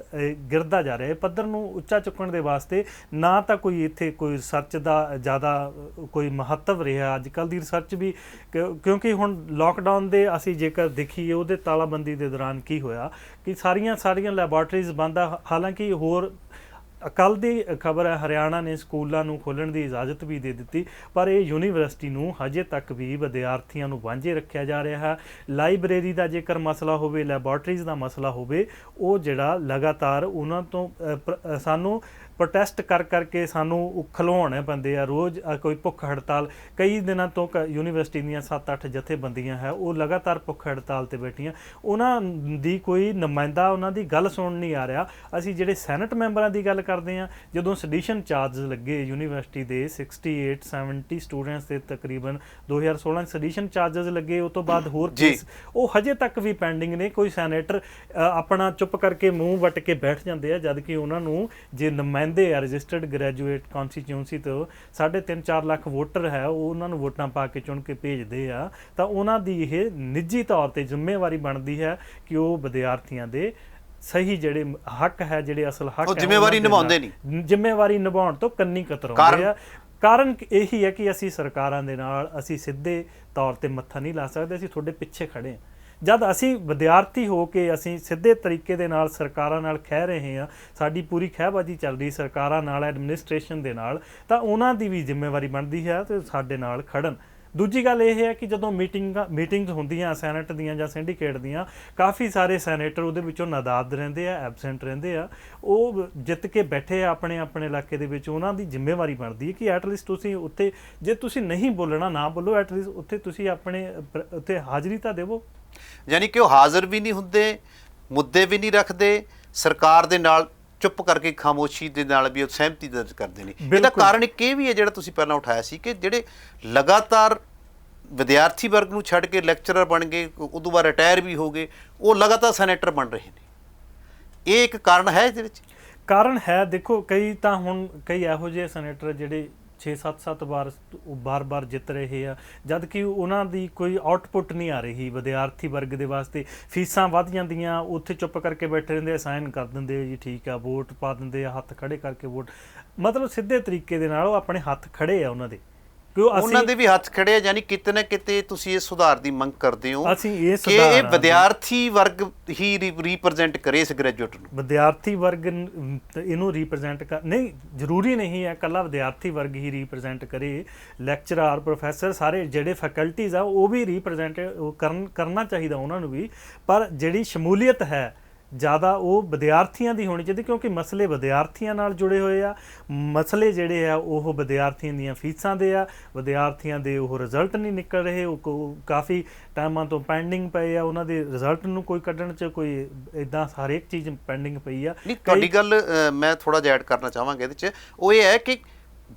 ਗਿਰਦਾ ਜਾ ਰਿਹਾ ਹੈ। ਪੱਧਰ ਨੂੰ ਉੱਚਾ ਚੁੱਕਣ ਦੇ ਵਾਸਤੇ ਨਾ ਤਾਂ ਕੋਈ ਇੱਥੇ ਕੋਈ ਰਿਸਰਚ ਦਾ ਜ਼ਿਆਦਾ ਕੋਈ ਮਹੱਤਵ ਰਿਹਾ ਅੱਜ ਕੱਲ੍ਹ ਦੀ ਰਿਸਰਚ ਵੀ, ਕਿਉਂਕਿ ਹੁਣ ਲੋਕਡਾਊਨ ਦੇ ਅਸੀਂ ਜੇਕਰ ਦੇਖੀਏ ਉਹਦੇ ਤਾਲਾਬੰਦੀ ਦੇ ਦੌਰਾਨ ਕੀ ਹੋਇਆ ਕਿ ਸਾਰੀਆਂ ਲੈਬੋਰਟਰੀਜ਼ ਬੰਦ ਆ। ਹਾਲਾਂਕਿ ਹੋਰ ਕੱਲ੍ਹ ਦੀ ਖਬਰ ਹੈ ਹਰਿਆਣਾ ਨੇ ਸਕੂਲਾਂ ਨੂੰ ਖੋਲ੍ਹਣ ਦੀ ਇਜਾਜ਼ਤ ਵੀ ਦੇ ਦਿੱਤੀ, ਪਰ ਇਹ ਯੂਨੀਵਰਸਿਟੀ ਨੂੰ ਹਜੇ ਤੱਕ ਵੀ ਵਿਦਿਆਰਥੀਆਂ ਨੂੰ ਵਾਂਝੇ ਰੱਖਿਆ ਜਾ ਰਿਹਾ ਹੈ। ਲਾਇਬ੍ਰੇਰੀ ਦਾ ਜੇਕਰ ਮਸਲਾ ਹੋਵੇ, ਲੈਬੋਰਟਰੀਜ਼ ਦਾ ਮਸਲਾ ਹੋਵੇ, ਉਹ ਜਿਹੜਾ ਲਗਾਤਾਰ ਉਹਨਾਂ ਤੋਂ ਸਾਨੂੰ ਪ੍ਰੋਟੈਸਟ ਕਰਕੇ ਸਾਨੂੰ ਖਲੋਣੇ ਪੈਂਦੇ ਆ। ਰੋਜ਼ ਕੋਈ ਭੁੱਖ ਹੜਤਾਲ, ਕਈ ਦਿਨਾਂ ਤੋਂ ਯੂਨੀਵਰਸਿਟੀ ਦੀਆਂ 7-8 ਜਥੇਬੰਦੀਆਂ ਹੈ ਉਹ ਲਗਾਤਾਰ ਭੁੱਖ ਹੜਤਾਲ 'ਤੇ ਬੈਠੀਆਂ, ਉਹਨਾਂ ਦੀ ਕੋਈ ਨੁਮਾਇੰਦਾ ਉਹਨਾਂ ਦੀ ਗੱਲ ਸੁਣ ਨਹੀਂ ਆ ਰਿਹਾ। ਅਸੀਂ ਜਿਹੜੇ ਸੈਨੇਟ ਮੈਂਬਰਾਂ ਦੀ ਗੱਲ ਕਰਦੇ ਹਾਂ, ਜਦੋਂ ਸੈਡੀਸ਼ਨ ਚਾਰਜਸ ਲੱਗੇ ਯੂਨੀਵਰਸਿਟੀ ਦੇ 68-70 ਸਟੂਡੈਂਟਸ ਦੇ ਤਕਰੀਬਨ 2016 ਸੈਡੀਸ਼ਨ ਚਾਰਜਸ ਲੱਗੇ, ਉਸ ਤੋਂ ਬਾਅਦ ਹੋਰ ਕੇਸ ਉਹ ਹਜੇ ਤੱਕ ਵੀ ਪੈਂਡਿੰਗ ਨੇ। ਕੋਈ ਸੈਨੇਟਰ ਆਪਣਾ ਚੁੱਪ ਕਰਕੇ ਮੂੰਹ ਵੱਟ ਕੇ ਬੈਠ ਜਾਂਦੇ ਆ, ਜਦ ਕਿ ਉਹਨਾਂ ਨੂੰ ਜੇ ਨੁਮਾਇੰਦੇ ਆ ਰਜਿਸਟਰਡ ਗ੍ਰੈਜੂਏਟ ਕੌਂਸਟੀਚਿਊਂਸੀ ਤੋਂ 3.5-4 ਲੱਖ ਵੋਟਰ ਹੈ, ਉਹ ਉਹਨਾਂ ਨੂੰ ਵੋਟਾਂ ਪਾ ਕੇ ਚੁਣ ਕੇ ਭੇਜਦੇ ਆ, ਤਾਂ ਉਹਨਾਂ ਦੀ ਇਹ ਨਿੱਜੀ ਤੌਰ ਤੇ ਜ਼ਿੰਮੇਵਾਰੀ ਬਣਦੀ ਹੈ ਕਿ ਉਹ ਵਿਦਿਆਰਥੀਆਂ ਦੇ ਸਹੀ ਜਿਹੜੇ ਹੱਕ ਹੈ, ਜਿਹੜੇ ਅਸਲ ਹੱਕ ਹੈ, ਜ਼ਿੰਮੇਵਾਰੀ ਨਿਭਾਉਂਦੇ ਨਹੀਂ, ਜ਼ਿੰਮੇਵਾਰੀ ਨਿਭਾਉਣ ਤੋਂ ਕੰਨੀ ਕਤਰਾਉਂਦੇ ਆ। ਕਾਰਨ ਇਹੀ ਹੈ ਕਿ ਅਸੀਂ ਸਰਕਾਰਾਂ ਦੇ ਨਾਲ ਅਸੀਂ ਸਿੱਧੇ ਤੌਰ ਤੇ ਮੱਥਾ ਨਹੀਂ ਲਾ ਸਕਦੇ, ਅਸੀਂ ਤੁਹਾਡੇ ਪਿੱਛੇ ਖੜੇ ਹਾਂ। ਜਦ ਅਸੀਂ ਵਿਦਿਆਰਥੀ ਹੋ ਕੇ ਅਸੀਂ ਸਿੱਧੇ ਤਰੀਕੇ ਦੇ ਨਾਲ ਸਰਕਾਰਾਂ ਨਾਲ ਖਹਿ ਰਹੇ ਹਾਂ, ਸਾਡੀ ਪੂਰੀ ਖਹਿਬਾਜ਼ੀ ਚੱਲ ਰਹੀ ਸਰਕਾਰਾਂ ਨਾਲ, ਐਡਮਿਨਿਸਟ੍ਰੇਸ਼ਨ ਦੇ ਨਾਲ, ਤਾਂ ਉਹਨਾਂ ਦੀ ਵੀ ਜ਼ਿੰਮੇਵਾਰੀ ਬਣਦੀ ਹੈ ਤੇ ਸਾਡੇ ਨਾਲ ਖੜਨ। ਦੂਜੀ ਗੱਲ ਇਹ ਹੈ ਕਿ ਜਦੋਂ ਮੀਟਿੰਗਸ ਹੁੰਦੀਆਂ ਸੈਨੇਟ ਦੀਆਂ ਜਾਂ ਸਿੰਡੀਕੇਟ ਦੀਆਂ, ਕਾਫੀ ਸਾਰੇ ਸੈਨੇਟਰ ਉਹਦੇ ਵਿੱਚੋਂ ਨਾਦਾਦ ਰਹਿੰਦੇ ਆ, ਐਬਸੈਂਟ ਰਹਿੰਦੇ ਆ, ਉਹ ਜਿੱਤ ਕੇ ਬੈਠੇ ਆ ਆਪਣੇ ਇਲਾਕੇ ਦੇ ਵਿੱਚ। ਉਹਨਾਂ ਦੀ ਜ਼ਿੰਮੇਵਾਰੀ ਬਣਦੀ ਹੈ ਕਿ ਐਟਲੀਸਟ ਤੁਸੀਂ ਉੱਥੇ, ਜੇ ਤੁਸੀਂ ਨਹੀਂ ਬੋਲਣਾ ਨਾ ਬੋਲੋ, ਐਟਲੀਸਟ ਉੱਥੇ ਤੁਸੀਂ ਆਪਣੇ ਉੱਥੇ ਹਾਜ਼ਰੀ ਤਾਂ ਦੇਵੋ। ਯਾਨੀ ਕਿ ਉਹ ਹਾਜ਼ਰ ਵੀ ਨਹੀਂ ਹੁੰਦੇ, ਮੁੱਦੇ ਵੀ ਨਹੀਂ ਰੱਖਦੇ, ਸਰਕਾਰ ਦੇ ਨਾਲ ਚੁੱਪ ਕਰਕੇ ਖਾਮੋਸ਼ੀ ਦੇ ਨਾਲ ਵੀ ਉਹ ਸਹਿਮਤੀ ਦਰਜ ਕਰਦੇ ਨੇ। ਇਹਦਾ ਕਾਰਨ ਇੱਕ ਇਹ ਵੀ ਹੈ ਜਿਹੜਾ ਤੁਸੀਂ ਪਹਿਲਾਂ ਉਠਾਇਆ ਸੀ ਕਿ ਜਿਹੜੇ ਲਗਾਤਾਰ ਵਿਦਿਆਰਥੀ ਵਰਗ ਨੂੰ ਛੱਡ ਕੇ ਲੈਕਚਰਰ ਬਣ ਗਏ, ਉਦੋਂ ਬਾਅਦ ਰਿਟਾਇਰ ਵੀ ਹੋ ਗਏ, ਉਹ ਲਗਾਤਾਰ ਸੈਨੇਟਰ ਬਣ ਰਹੇ ਨੇ। ਇਹ ਇੱਕ ਕਾਰਨ ਹੈ ਇਹਦੇ ਵਿੱਚ? ਕਾਰਨ ਹੈ, ਦੇਖੋ ਕਈ ਤਾਂ ਹੁਣ ਕਈ ਇਹੋ ਜਿਹੇ ਸੈਨੇਟਰ ਜਿਹੜੇ 6-7 ਬਾਰ ਜਿੱਤ ਰਹੇ ਆ, ਜਦ ਕਿ ਉਹਨਾਂ ਦੀ ਕੋਈ ਆਊਟਪੁੱਟ ਨਹੀਂ ਆ ਰਹੀ ਵਿਦਿਆਰਥੀ ਵਰਗ ਦੇ ਵਾਸਤੇ। ਫੀਸਾਂ ਵੱਧ ਜਾਂਦੀਆਂ, ਉੱਥੇ ਚੁੱਪ ਕਰਕੇ ਬੈਠੇ ਰਹਿੰਦੇ, ਸਾਈਨ ਕਰ ਦਿੰਦੇ ਜੀ ਠੀਕ ਆ, ਵੋਟ ਪਾ ਦਿੰਦੇ ਆ, ਹੱਥ ਖੜੇ ਕਰਕੇ ਵੋਟ, ਮਤਲਬ ਸਿੱਧੇ ਤਰੀਕੇ ਦੇ ਨਾਲ ਉਹ ਆਪਣੇ ਹੱਥ ਖੜੇ ਆ ਉਹਨਾਂ ਦੇ, ਉਹਨਾਂ ਦੇ ਵੀ ਹੱਥ ਖੜੇ ਆ। ਯਾਨੀ ਕਿਤੇ ਨਾ ਕਿਤੇ ਤੁਸੀਂ ਇਹ ਸੁਧਾਰ ਦੀ ਮੰਗ ਕਰਦੇ ਹੋ ਅਸੀਂ ਕਿ ਇਹ ਵਿਦਿਆਰਥੀ ਵਰਗ ਹੀ ਰੀਪ੍ਰੈਜ਼ੈਂਟ ਕਰੇ ਇਸ ਗ੍ਰੈਜੂਏਟ ਨੂੰ। ਵਿਦਿਆਰਥੀ ਵਰਗ ਇਹਨੂੰ ਰੀਪ੍ਰੈਜ਼ੈਂਟ ਨਹੀਂ, ਜ਼ਰੂਰੀ ਨਹੀਂ ਹੈ ਇਕੱਲਾ ਵਿਦਿਆਰਥੀ ਵਰਗ ਹੀ ਰੀਪ੍ਰੈਜ਼ੈਂਟ ਕਰੇ। ਲੈਕਚਰਰ, ਪ੍ਰੋਫੈਸਰ, ਸਾਰੇ ਜਿਹੜੇ ਫੈਕਲਟੀਜ਼ ਆ ਉਹ ਵੀ ਰੀਪ੍ਰੈਜ਼ੈਂਟ ਕਰਨਾ ਚਾਹੀਦਾ ਉਹਨਾਂ ਨੂੰ ਵੀ। ਪਰ ਜਿਹੜੀ ਸ਼ਮੂਲੀਅਤ ਹੈ ਜ਼ਿਆਦਾ ਉਹ ਵਿਦਿਆਰਥੀਆਂ ਦੀ ਹੋਣੀ ਚਾਹੀਦੀ, ਕਿਉਂਕਿ ਮਸਲੇ ਵਿਦਿਆਰਥੀਆਂ ਨਾਲ ਜੁੜੇ ਹੋਏ ਆ। ਮਸਲੇ ਜਿਹੜੇ ਆ ਉਹ ਵਿਦਿਆਰਥੀਆਂ ਦੀਆਂ ਫੀਸਾਂ ਦੇ ਆ, ਵਿਦਿਆਰਥੀਆਂ ਦੇ ਉਹ ਰਿਜ਼ਲਟ ਨਹੀਂ ਨਿਕਲ ਰਹੇ, ਉਹ ਕਾਫੀ ਟਾਈਮਾਂ ਤੋਂ ਪੈਂਡਿੰਗ ਪਏ ਆ, ਉਹਨਾਂ ਦੇ ਰਿਜ਼ਲਟ ਨੂੰ ਕੋਈ ਕੱਢਣ 'ਚ ਕੋਈ ਇੱਦਾਂ ਹਰੇਕ ਚੀਜ਼ ਪੈਂਡਿੰਗ ਪਈ ਆ। ਨਹੀਂ, ਤੁਹਾਡੀ ਗੱਲ ਮੈਂ ਥੋੜ੍ਹਾ ਜਿਹਾ ਐਡ ਕਰਨਾ ਚਾਹਾਂਗਾ ਇਹਦੇ 'ਚ। ਉਹ ਇਹ ਹੈ ਕਿ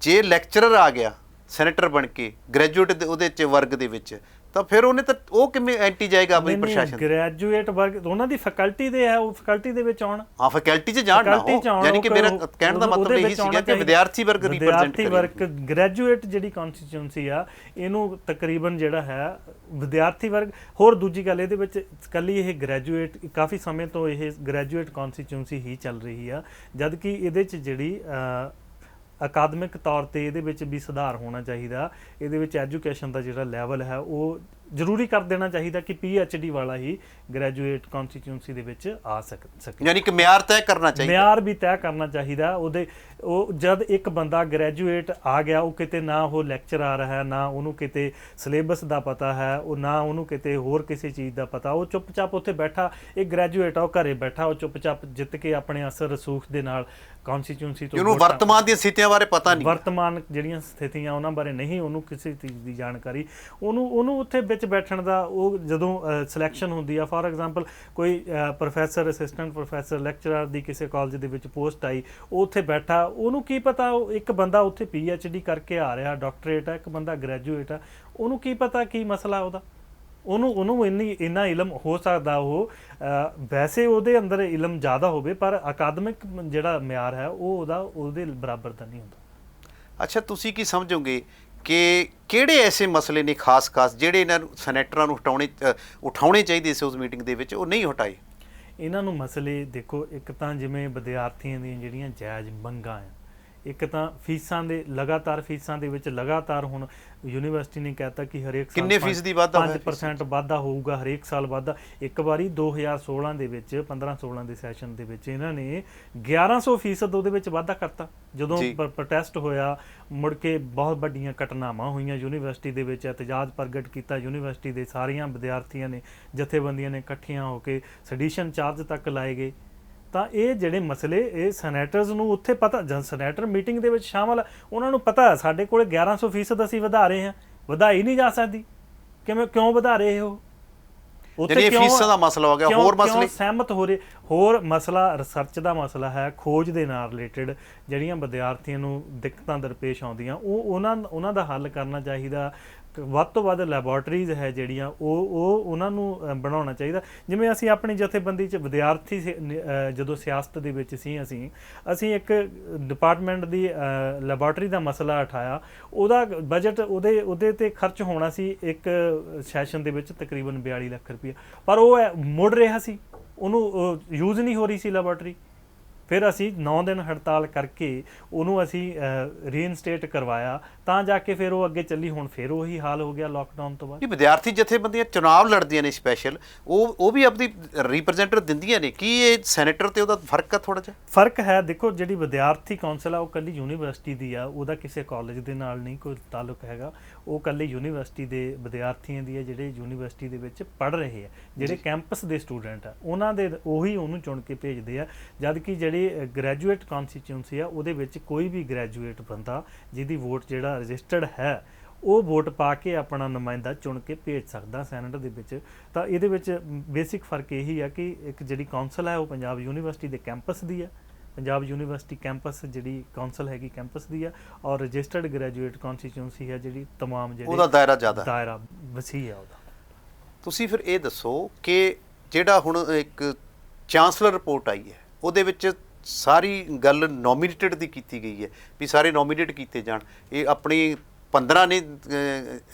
ਜੇ ਲੈਕਚਰਰ ਆ ਗਿਆ ਸੈਨੇਟਰ ਬਣ ਕੇ ਗ੍ਰੈਜੂਏਟ ਉਹਦੇ 'ਚ ਵਰਗ ਦੇ ਵਿੱਚ, ਤਾਂ ਫਿਰ ਉਹਨੇ ਤਾਂ ਉਹ ਕਿਵੇਂ ਐਂਟੀ ਜਾਏਗਾ ਆਪਣੀ ਪ੍ਰਸ਼ਾਸਨ? ਗ੍ਰੈਜੂਏਟ ਵਰਗ ਉਹਨਾਂ ਦੀ ਫੈਕਲਟੀ ਦੇ ਹੈ, ਉਹ ਫੈਕਲਟੀ ਦੇ ਵਿੱਚ ਆਉਣ। ਹਾਂ, ਫੈਕਲਟੀ 'ਚ ਜਾਣ ਨਾ ਉਹ, ਯਾਨੀ ਕਿ ਮੇਰਾ ਕਹਿਣ ਦਾ ਮਤਲਬ ਇਹੀ ਸੀਗਾ ਕਿ ਵਿਦਿਆਰਥੀ ਵਰਗ ਰਿਪਰੈਜ਼ੈਂਟ ਕਰੇ। ਵਰਗ ਗ੍ਰੈਜੂਏਟ ਜਿਹੜੀ ਕਨਸਟੀਚੁਐਂਸੀ ਆ, ਇਹਨੂੰ ਤਕਰੀਬਨ ਜਿਹੜਾ ਹੈ ਵਿਦਿਆਰਥੀ ਵਰਗ। ਹੋਰ ਦੂਜੀ ਗੱਲ ਇਹਦੇ ਵਿੱਚ ਇਕੱਲੀ ਇਹ ਗ੍ਰੈਜੂਏਟ, ਕਾਫੀ ਸਮੇਂ ਤੋਂ ਇਹ ਗ੍ਰੈਜੂਏਟ ਕਨਸਟੀਚੁਐਂਸੀ ਹੀ ਚੱਲ ਰਹੀ ਆ, ਜਦ ਕਿ ਇਹਦੇ 'ਚ ਜਿਹੜੀ ਅਕਾਦਮਿਕ ਤੌਰ ਤੇ ਇਹਦੇ ਵਿੱਚ ਵੀ ਸੁਧਾਰ ਹੋਣਾ ਚਾਹੀਦਾ। ਇਹਦੇ ਵਿੱਚ ਐਜੂਕੇਸ਼ਨ ਦਾ ਜਿਹੜਾ ਲੈਵਲ ਹੈ ਉਹ ਜ਼ਰੂਰੀ ਕਰ ਦੇਣਾ ਚਾਹੀਦਾ ਕਿ PhD ਵਾਲਾ ਹੀ ਗ੍ਰੈਜੂਏਟ ਕਨਸਟੀਚੁਐਂਸੀ ਦੇ ਵਿੱਚ ਆ ਸਕੇ, ਯਾਨੀ ਕਿ ਮਿਆਰ ਤੈਅ ਕਰਨਾ ਚਾਹੀਦਾ। ਮਿਆਰ ਵੀ ਤੈਅ ਕਰਨਾ ਚਾਹੀਦਾ ਉਹਦੇ। ਉਹ ਜਦ ਇੱਕ ਬੰਦਾ ਗ੍ਰੈਜੂਏਟ ਆ ਗਿਆ, ਉਹ ਕਿਤੇ ਨਾ ਉਹ ਲੈਕਚਰਾਰ ਹੈ, ਨਾ ਉਹਨੂੰ ਕਿਤੇ ਸਿਲੇਬਸ ਦਾ ਪਤਾ ਹੈ, ਉਹ ਨਾ ਉਹਨੂੰ ਕਿਤੇ ਹੋਰ ਕਿਸੇ ਚੀਜ਼ ਦਾ ਪਤਾ, ਉਹ ਚੁੱਪ-ਚਾਪ ਉੱਥੇ ਬੈਠਾ, ਇੱਕ ਗ੍ਰੈਜੂਏਟ ਆ ਉਹ ਘਰੇ ਬੈਠਾ, ਉਹ ਚੁੱਪ-ਚਾਪ ਜਿੱਤ ਕੇ ਆਪਣੇ ਅਸਰ ਰਸੂਖ ਦੇ ਨਾਲ ਕਨਸਟੀਚੁਐਂਸੀ ਤੋਂ ਉਹਨੂੰ ਵਰਤਮਾਨ ਦੀਆਂ ਸਥਿਤੀਆਂ ਬਾਰੇ ਪਤਾ ਨਹੀਂ, ਵਰਤਮਾਨ ਜਿਹੜੀਆਂ ਸਥਿਤੀਆਂ ਉਹਨਾਂ ਬਾਰੇ ਨਹੀਂ ਉਹਨੂੰ ਕਿਸੇ ਚੀਜ਼ ਦੀ ਜਾਣਕਾਰੀ, ਉਹਨੂੰ ਉੱਥੇ ਵਿੱਚ ਬੈਠਣ ਦਾ। ਉਹ ਜਦੋਂ ਸਿਲੈਕਸ਼ਨ ਹੁੰਦੀ ਆ, ਫਾਰ ਐਗਜ਼ਾਮਪਲ ਕੋਈ ਪ੍ਰੋਫੈਸਰ, ਅਸਿਸਟੈਂਟ ਪ੍ਰੋਫੈਸਰ, ਲੈਕਚਰਰ ਦੀ ਕਿਸੇ ਕਾਲਜ ਦੇ ਵਿੱਚ ਪੋਸਟ ਆਈ, ਉਹ ਉੱਥੇ ਬੈਠਾ, ਉਹਨੂੰ ਕੀ ਪਤਾ ਇੱਕ ਬੰਦਾ ਉੱਥੇ PhD ਕਰਕੇ ਆ ਰਿਹਾ, ਡਾਕਟਰੇਟ ਆ, ਇੱਕ ਬੰਦਾ ਗ੍ਰੈਜੂਏਟ ਆ, ਉਹਨੂੰ ਕੀ ਪਤਾ ਕੀ ਮਸਲਾ ਉਹਦਾ। ਉਹਨੂੰ ਇੰਨਾ ਇਲਮ ਹੋ ਸਕਦਾ ਉਹ ਵੈਸੇ ਉਹਦੇ ਅੰਦਰ ਇਲਮ ਜ਼ਿਆਦਾ ਹੋਵੇ, ਪਰ ਅਕਾਦਮਿਕ ਜਿਹੜਾ ਮਿਆਰ ਹੈ ਉਹ ਉਹਦੇ ਬਰਾਬਰ ਦਾ ਨਹੀਂ ਹੁੰਦਾ। ਅੱਛਾ, ਤੁਸੀਂ ਕੀ ਸਮਝੋਗੇ ਕਿ ਕਿਹੜੇ ਐਸੇ ਮਸਲੇ ਨੇ ਖਾਸ ਜਿਹੜੇ ਇਹਨਾਂ ਨੂੰ ਸੈਨੇਟਰਾਂ ਨੂੰ ਉਠਾਉਣੇ ਚਾਹੀਦੇ ਸੀ ਉਸ ਮੀਟਿੰਗ ਦੇ ਵਿੱਚ, ਉਹ ਨਹੀਂ ਹਟਾਏ? ਇਹਨਾਂ ਨੂੰ ਮਸਲੇ ਦੇਖੋ, ਇੱਕ ਤਾਂ ਜਿਵੇਂ ਵਿਦਿਆਰਥੀਆਂ ਦੀਆਂ ਜਿਹੜੀਆਂ ਜਾਇਜ਼ ਮੰਗਾਂ ਆ, ਇੱਕ ਤਾਂ ਫੀਸਾਂ ਦੇ ਲਗਾਤਾਰ ਫੀਸਾਂ ਦੇ ਵਿੱਚ ਲਗਾਤਾਰ ਹੁਣ ਯੂਨੀਵਰਸਿਟੀ ਨੇ ਕਹਿਤਾ ਕਿ ਹਰੇਕ ਸਾਲ ਕਿੰਨੇ ਫੀਸਦੀ ਵਾਧਾ ਹੋਇਆ? 5% ਵਾਧਾ ਹੋਊਗਾ, ਹਰੇਕ ਸਾਲ ਵਾਧਾ। ਇੱਕ ਵਾਰੀ 2016 ਦੇ ਵਿੱਚ 15-16 ਦੇ ਸੈਸ਼ਨ ਦੇ ਵਿੱਚ ਇਹਨਾਂ ਨੇ 1100% ਉਹਦੇ ਵਿੱਚ ਵਾਧਾ ਕਰਤਾ। ਜਦੋਂ ਪ੍ਰੋਟੈਸਟ ਹੋਇਆ, ਮੁੜ ਕੇ ਬਹੁਤ ਵੱਡੀਆਂ ਘਟਨਾਵਾਂ ਹੋਈਆਂ ਯੂਨੀਵਰਸਿਟੀ ਦੇ ਵਿੱਚ, ਇਤਜਾਜ ਪ੍ਰਗਟ ਕੀਤਾ ਯੂਨੀਵਰਸਿਟੀ ਦੇ ਸਾਰੀਆਂ ਵਿਦਿਆਰਥੀਆਂ ਨੇ, ਜਥੇਬੰਦੀਆਂ ਨੇ ਇਕੱਠੀਆਂ ਹੋ ਕੇ ਸੈਡੀਸ਼ਨ ਚਾਰਜ ਤੱਕ ਲਾਏ ਗਏ। ਤਾਂ ਇਹ ਜਿਹੜੇ ਮਸਲੇ ਇਹ ਸੈਨੇਟਰਸ ਨੂੰ ਉੱਥੇ ਪਤਾ, ਜਦ ਸੈਨੇਟਰ ਮੀਟਿੰਗ ਦੇ ਵਿੱਚ ਸ਼ਾਮਲ, ਉਹਨਾਂ ਨੂੰ ਪਤਾ ਸਾਡੇ ਕੋਲ 1100% ਅਸੀਂ ਵਧਾ ਰਹੇ ਹਾਂ, ਵਧਾਈ ਨਹੀਂ ਜਾ ਸਕਦੀ। ਕਿਉਂ ਵਧਾ ਰਹੇ ਹੋ? ਉੱਥੇ ਫੀਸਾਂ ਦਾ ਮਸਲਾ ਹੋ ਗਿਆ, ਹੋਰ ਮਸਲੇ ਸਹਿਮਤ ਹੋ ਰਹੇ। ਹੋਰ ਮਸਲਾ ਰਿਸਰਚ ਦਾ ਮਸਲਾ ਹੈ, ਖੋਜ ਦੇ ਨਾਲ ਰਿਲੇਟਡ ਜਿਹੜੀਆਂ ਵਿਦਿਆਰਥੀਆਂ ਨੂੰ ਦਿੱਕਤਾਂ ਦਰਪੇਸ਼ ਆਉਂਦੀਆਂ, ਉਹਨਾਂ ਦਾ ਹੱਲ ਕਰਨਾ ਚਾਹੀਦਾ। ਵੱਧ ਤੋਂ ਵੱਧ ਲੈਬੋਰਟਰੀਜ਼ ਹੈ ਜਿਹੜੀਆਂ ਉਹ ਉਹਨਾਂ ਨੂੰ ਬਣਾਉਣਾ ਚਾਹੀਦਾ। ਜਿਵੇਂ ਅਸੀਂ ਆਪਣੀ ਜਥੇਬੰਦੀ 'ਚ ਵਿਦਿਆਰਥੀ ਜਦੋਂ ਸਿਆਸਤ ਦੇ ਵਿੱਚ ਸੀ, ਅਸੀਂ ਇੱਕ ਡਿਪਾਰਟਮੈਂਟ ਦੀ ਲੈਬੋਰਟਰੀ ਦਾ ਮਸਲਾ ਉਠਾਇਆ। ਉਹਦਾ ਬਜਟ ਉਹਦੇ 'ਤੇ ਖਰਚ ਹੋਣਾ ਸੀ ਇੱਕ ਸੈਸ਼ਨ ਦੇ ਵਿੱਚ ਤਕਰੀਬਨ 42 ਲੱਖ ਰੁਪਈਆ, ਪਰ ਉਹ ਮੁੜ ਰਿਹਾ ਸੀ, ਉਹਨੂੰ ਯੂਜ਼ ਨਹੀਂ ਹੋ ਰਹੀ ਸੀ ਲੈਬੋਰਟਰੀ। ਫਿਰ ਅਸੀਂ 9 ਦਿਨ ਹੜਤਾਲ ਕਰਕੇ ਉਹਨੂੰ ਅਸੀਂ ਰੀਇਨਸਟੇਟ ਕਰਵਾਇਆ, ਤਾਂ ਜਾ ਕੇ ਫਿਰ ਉਹ ਅੱਗੇ ਚੱਲੀ। ਹੁਣ ਫਿਰ ਉਹੀ ਹਾਲ ਹੋ ਗਿਆ ਲੋਕਡਾਊਨ ਤੋਂ ਬਾਅਦ। ਵਿਦਿਆਰਥੀ ਜਥੇਬੰਦੀਆਂ ਚੁਣਾਵ ਲੜਦੀਆਂ ਨੇ ਸਪੈਸ਼ਲ, ਉਹ ਵੀ ਆਪਣੀ ਰਿਪਰੈਜ਼ੈਂਟੇਟਿਵ ਦਿੰਦੀਆਂ ਨੇ। ਕੀ ਇਹ ਸੈਨੇਟਰ ਤੇ ਉਹਦਾ ਫਰਕ ਆ? ਥੋੜਾ ਜਿਹਾ ਫਰਕ ਹੈ। ਦੇਖੋ, ਜਿਹੜੀ ਵਿਦਿਆਰਥੀ ਕੌਂਸਲ ਆ ਉਹ ਇਕੱਲੀ ਯੂਨੀਵਰਸਿਟੀ ਦੀ ਆ, ਉਹਦਾ ਕਿਸੇ ਕਾਲਜ ਦੇ ਨਾਲ ਨਹੀਂ ਕੋਈ ਤਾਲੁਕ ਹੈਗਾ। ਉਹ ਇਕੱਲੇ ਯੂਨੀਵਰਸਿਟੀ ਦੇ ਵਿਦਿਆਰਥੀਆਂ ਦੀ ਹੈ ਜਿਹੜੇ ਯੂਨੀਵਰਸਿਟੀ ਦੇ ਵਿੱਚ ਪੜ੍ਹ ਰਹੇ ਆ, ਜਿਹੜੇ ਕੈਂਪਸ ਦੇ ਸਟੂਡੈਂਟ ਆ, ਉਹਨਾਂ ਦੇ ਉਹੀ ਉਹਨੂੰ ਚੁਣ ਕੇ ਭੇਜਦੇ ਆ। ਜਦ ਕਿ ਜਿਹੜੀ ਗ੍ਰੈਜੂਏਟ ਕਨਸਟੀਚੁਐਂਸੀ ਆ, ਉਹਦੇ ਵਿੱਚ ਕੋਈ ਵੀ ਗ੍ਰੈਜੂਏਟ ਬੰਦਾ ਜਿਹਦੀ ਵੋਟ ਜਿਹੜਾ ਰਜਿਸਟਰਡ ਹੈ, ਉਹ ਵੋਟ ਪਾ ਕੇ ਆਪਣਾ ਨੁਮਾਇੰਦਾ ਚੁਣ ਕੇ ਭੇਜ ਸਕਦਾ ਸੈਨੇਟ ਦੇ ਵਿੱਚ। ਤਾਂ ਇਹਦੇ ਵਿੱਚ ਬੇਸਿਕ ਫਰਕ ਇਹੀ ਆ ਕਿ ਇੱਕ ਜਿਹੜੀ ਕੌਂਸਲ ਹੈ ਉਹ ਪੰਜਾਬ ਯੂਨੀਵਰਸਿਟੀ ਦੇ ਕੈਂਪਸ ਦੀ ਆ, ਪੰਜਾਬ ਯੂਨੀਵਰਸਿਟੀ ਕੈਂਪਸ ਜਿਹੜੀ ਕੌਂਸਲ ਹੈਗੀ ਕੈਂਪਸ ਦੀ ਆ, ਔਰ ਰਜਿਸਟਰਡ ਗ੍ਰੈਜੂਏਟ ਕਨਸਟੀਚੁਐਂਸੀ ਹੈ ਜਿਹੜੀ ਤਮਾਮ ਜਿਹੜੇ ਉਹਦਾ ਦਾਇਰਾ ਜ਼ਿਆਦਾ, ਦਾਇਰਾ ਵਸੀਹ ਆ ਉਹਦਾ। ਤੁਸੀਂ ਫਿਰ ਇਹ ਦੱਸੋ ਕਿ ਜਿਹੜਾ ਹੁਣ ਇੱਕ ਚਾਂਸਲਰ ਰਿਪੋਰਟ ਆਈ ਹੈ, ਉਹਦੇ ਵਿੱਚ ਸਾਰੀ ਗੱਲ ਨੋਮੀਨੇਟਡ ਦੀ ਕੀਤੀ ਗਈ ਹੈ ਵੀ ਸਾਰੇ ਨੋਮੀਨੇਟ ਕੀਤੇ ਜਾਣ। ਇਹ ਆਪਣੀ 15 ਨੇ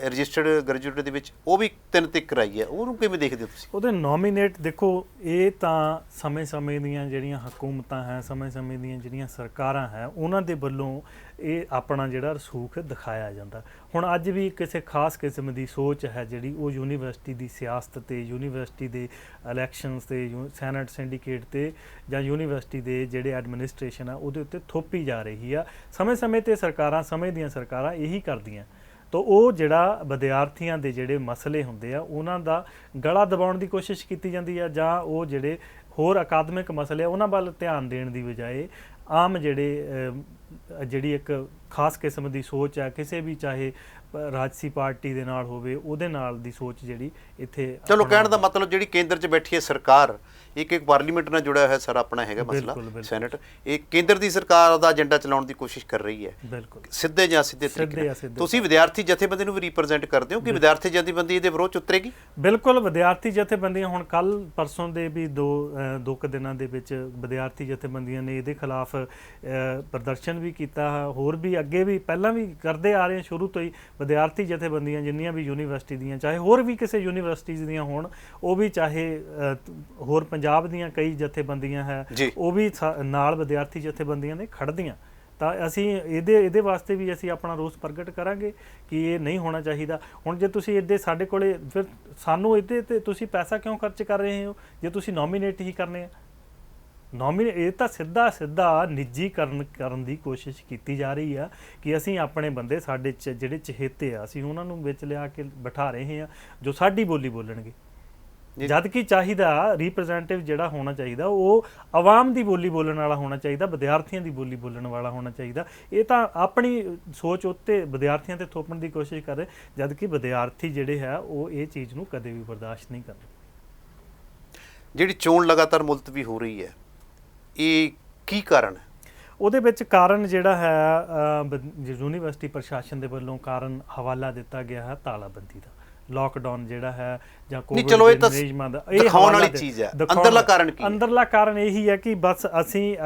ਰਜਿਸਟਰਡ ਗ੍ਰੈਜੂਏਟ ਦੇ ਵਿੱਚ, ਉਹ ਵੀ 3 ਤੱਕ ਕਰਾਈ ਹੈ, ਉਹਨੂੰ ਕਿਵੇਂ ਦੇਖਦੇ ਹੋ ਤੁਸੀਂ? ਉਹਦੇ ਨੋਮੀਨੇਟ ਦੇਖੋ, ਇਹ ਤਾਂ ਸਮੇਂ-ਸਮੇਂ ਦੀਆਂ ਜਿਹੜੀਆਂ ਹਕੂਮਤਾਂ ਹੈ, ਸਮੇਂ-ਸਮੇਂ ਦੀਆਂ ਜਿਹੜੀਆਂ ਸਰਕਾਰਾਂ ਹੈ, ਉਹਨਾਂ ਦੇ ਵੱਲੋਂ ਇਹ ਆਪਣਾ ਜਿਹੜਾ ਰਸੂਖ ਦਿਖਾਇਆ ਜਾਂਦਾ। ਹੁਣ ਅੱਜ ਵੀ ਕਿਸੇ ਖਾਸ ਕਿਸਮ ਦੀ ਸੋਚ ਹੈ ਜਿਹੜੀ ਉਹ ਯੂਨੀਵਰਸਿਟੀ ਦੀ ਸਿਆਸਤ 'ਤੇ, ਯੂਨੀਵਰਸਿਟੀ ਦੇ ਇਲੈਕਸ਼ਨਸ 'ਤੇ, ਸੈਨੇਟ ਸਿੰਡੀਕੇਟ 'ਤੇ, ਜਾਂ ਯੂਨੀਵਰਸਿਟੀ ਦੇ ਜਿਹੜੇ ਐਡਮਿਨਿਸਟ੍ਰੇਸ਼ਨ ਆ ਉਹਦੇ ਉੱਤੇ ਥੋਪੀ ਜਾ ਰਹੀ ਆ। ਸਮੇਂ-ਸਮੇਂ 'ਤੇ ਸਰਕਾਰਾਂ, ਸਮੇਂ ਦੀਆਂ ਸਰਕਾਰਾਂ ਇਹੀ ਕਰਦੀਆਂ। ਤਾਂ ਉਹ ਜਿਹੜਾ ਵਿਦਿਆਰਥੀਆਂ ਦੇ ਜਿਹੜੇ ਮਸਲੇ ਹੁੰਦੇ ਆ, ਉਹਨਾਂ ਦਾ ਗਲਾ ਦਬਾਉਣ ਦੀ ਕੋਸ਼ਿਸ਼ ਕੀਤੀ ਜਾਂਦੀ ਆ, ਜਾਂ ਉਹ ਜਿਹੜੇ ਹੋਰ ਅਕਾਦਮਿਕ ਮਸਲੇ ਉਹਨਾਂ ਵੱਲ ਧਿਆਨ ਦੇਣ ਦੀ ਬਜਾਏ ਆਮ ਜਿਹੜੀ ਇੱਕ ਖਾਸ ਕਿਸਮ ਦੀ ਸੋਚ ਹੈ ਕਿਸੇ ਵੀ ਚਾਹੇ ਰਾਜਸੀ ਪਾਰਟੀ ਦੇ ਨਾਲ ਹੋਵੇ ਉਹਦੇ ਨਾਲ ਦੀ ਸੋਚ ਜਿਹੜੀ ਇੱਥੇ ਚਲੋ ਕਹਿਣ ਦਾ ਮਤਲਬ ਜਿਹੜੀ ਕੇਂਦਰ 'ਚ ਬੈਠੀ ਹੈ ਸਰਕਾਰ ਇੱਕ ਪਾਰਲੀਮੈਂਟ ਨਾਲ ਜੁੜਿਆ ਹੋਇਆ ਸਾਰਾ ਆਪਣਾ ਹੈਗਾ ਮਸਲਾ ਸੈਨੇਟ, ਇਹ ਕੇਂਦਰ ਦੀ ਸਰਕਾਰ ਦਾ ਏਜੰਡਾ ਚਲਾਉਣ ਦੀ ਕੋਸ਼ਿਸ਼ ਕਰ ਰਹੀ ਹੈ ਬਿਲਕੁਲ ਸਿੱਧੇ ਜਾਂ ਸਿੱਧੇ ਤਰੀਕੇ। ਤੁਸੀਂ ਵਿਦਿਆਰਥੀ ਜਥੇਬੰਦੀ ਨੂੰ ਵੀ ਰਿਪਰੈਜ਼ੈਂਟ ਕਰਦੇ ਹੋ ਕਿ ਵਿਦਿਆਰਥੀ ਜਥੇਬੰਦੀ ਇਹਦੇ ਵਿਰੋਧ 'ਚ ਉਤਰੇਗੀ? ਬਿਲਕੁਲ, ਵਿਦਿਆਰਥੀ ਜਥੇਬੰਦੀਆਂ ਹੁਣ ਕੱਲ ਪਰਸੋਂ ਦੇ ਵੀ ਦੋ ਕੁ ਦਿਨਾਂ ਦੇ ਵਿੱਚ ਵਿਦਿਆਰਥੀ ਜਥੇਬੰਦੀਆਂ ਨੇ ਇਹਦੇ ਖਿਲਾਫ ਪ੍ਰਦਰਸ਼ਨ ਵੀ ਕੀਤਾ, ਹੋਰ ਵੀ ਅੱਗੇ ਵੀ ਪਹਿਲਾਂ ਵੀ ਕਰਦੇ ਆ ਰਹੇ ਸ਼ੁਰੂ ਤੋਂ ਹੀ। ਵਿਦਿਆਰਥੀ ਜਥੇਬੰਦੀਆਂ ਜਿੰਨੀਆਂ ਵੀ ਯੂਨੀਵਰਸਿਟੀ ਦੀਆਂ ਚਾਹੇ ਹੋਰ ਵੀ ਕਿਸੇ ਯੂਨੀਵਰਸਿਟੀਜ਼ ਦੀਆਂ ਹੋਣ, ਉਹ ਵੀ ਚਾਹੇ ਹੋਰ ਪੰਜਾਬ ਦੀਆਂ ਕਈ ਜਥੇਬੰਦੀਆਂ ਹੈ ਉਹ ਵੀ ਨਾਲ ਵਿਦਿਆਰਥੀ ਜਥੇਬੰਦੀਆਂ ਦੇ ਖੜਦੀਆਂ, ਤਾਂ ਅਸੀਂ ਇਹਦੇ ਵਾਸਤੇ ਵੀ ਅਸੀਂ ਆਪਣਾ ਰੋਸ ਪ੍ਰਗਟ ਕਰਾਂਗੇ ਕਿ ਇਹ ਨਹੀਂ ਹੋਣਾ ਚਾਹੀਦਾ। ਹੁਣ ਜੇ ਤੁਸੀਂ ਇਹਦੇ ਸਾਡੇ ਕੋਲੇ ਫਿਰ ਸਾਨੂੰ ਇਹਦੇ 'ਤੇ ਤੁਸੀਂ ਪੈਸਾ ਕਿਉਂ ਖਰਚ ਕਰ ਰਹੇ ਹੋ ਜੇ ਤੁਸੀਂ ਨੋਮੀਨੇਟ ਹੀ ਕਰਨੇ ਆ? ਇਹ ਤਾਂ ਸਿੱਧਾ ਨਿੱਜੀਕਰਨ ਦੀ ਕੋਸ਼ਿਸ਼ ਕੀਤੀ ਜਾ ਰਹੀ ਆ ਕਿ ਅਸੀਂ ਆਪਣੇ ਬੰਦੇ ਸਾਡੇ ਜਿਹੜੇ ਚਹੇਤੇ ਆ ਅਸੀਂ ਉਹਨਾਂ ਨੂੰ ਵਿੱਚ ਲਿਆ ਕੇ ਬਿਠਾ ਰਹੇ ਹਾਂ ਜੋ ਸਾਡੀ ਬੋਲੀ ਬੋਲਣਗੇ, ਜਦ ਕਿ ਚਾਹੀਦਾ ਰਿਪਰੈਜ਼ੈਂਟੇਟਿਵ ਜਿਹੜਾ ਹੋਣਾ ਚਾਹੀਦਾ ਉਹ ਆਵਾਮ ਦੀ ਬੋਲੀ ਬੋਲਣ ਵਾਲਾ ਹੋਣਾ ਚਾਹੀਦਾ, ਵਿਦਿਆਰਥੀਆਂ ਦੀ ਬੋਲੀ ਬੋਲਣ ਵਾਲਾ ਹੋਣਾ ਚਾਹੀਦਾ। ਇਹ ਤਾਂ ਆਪਣੀ ਸੋਚ ਉੱਤੇ ਵਿਦਿਆਰਥੀਆਂ 'ਤੇ ਥੋਪਣ ਦੀ ਕੋਸ਼ਿਸ਼ ਕਰ ਰਹੇ, ਜਦ ਕਿ ਵਿਦਿਆਰਥੀ ਜਿਹੜੇ ਹੈ ਉਹ ਇਹ ਚੀਜ਼ ਨੂੰ ਕਦੇ ਵੀ ਬਰਦਾਸ਼ਤ ਨਹੀਂ ਕਰਦੇ। ਜਿਹੜੀ ਚੋਣ ਲਗਾਤਾਰ ਮੁਲਤਵੀ ਹੋ ਰਹੀ ਹੈ ਇਹ ਕੀ ਕਾਰਨ ਹੈ? ਉਹਦੇ ਵਿੱਚ ਕਾਰਨ ਜਿਹੜਾ ਹੈ ਯੂਨੀਵਰਸਿਟੀ ਪ੍ਰਸ਼ਾਸਨ ਦੇ ਵੱਲੋਂ ਕਾਰਨ ਹਵਾਲਾ ਦਿੱਤਾ ਗਿਆ ਹੈ ਤਾਲਾਬੰਦੀ ਦਾ, ਲਾਕਡਾਊਨ ਜਿਹੜਾ ਹੈ ਜਾਂ ਕੋਵਿਡ ਦੇ ਨਿਯਮਾਂ ਦਾ। ਇਹ ਦਿਖਾਉਣ ਵਾਲੀ ਚੀਜ਼ ਹੈ। ਅੰਦਰਲਾ ਕਾਰਨ ਕੀ? ਅੰਦਰਲਾ ਕਾਰਨ ਇਹੀ ਹੈ ਕਿ ਬਸ ਅਸੀਂ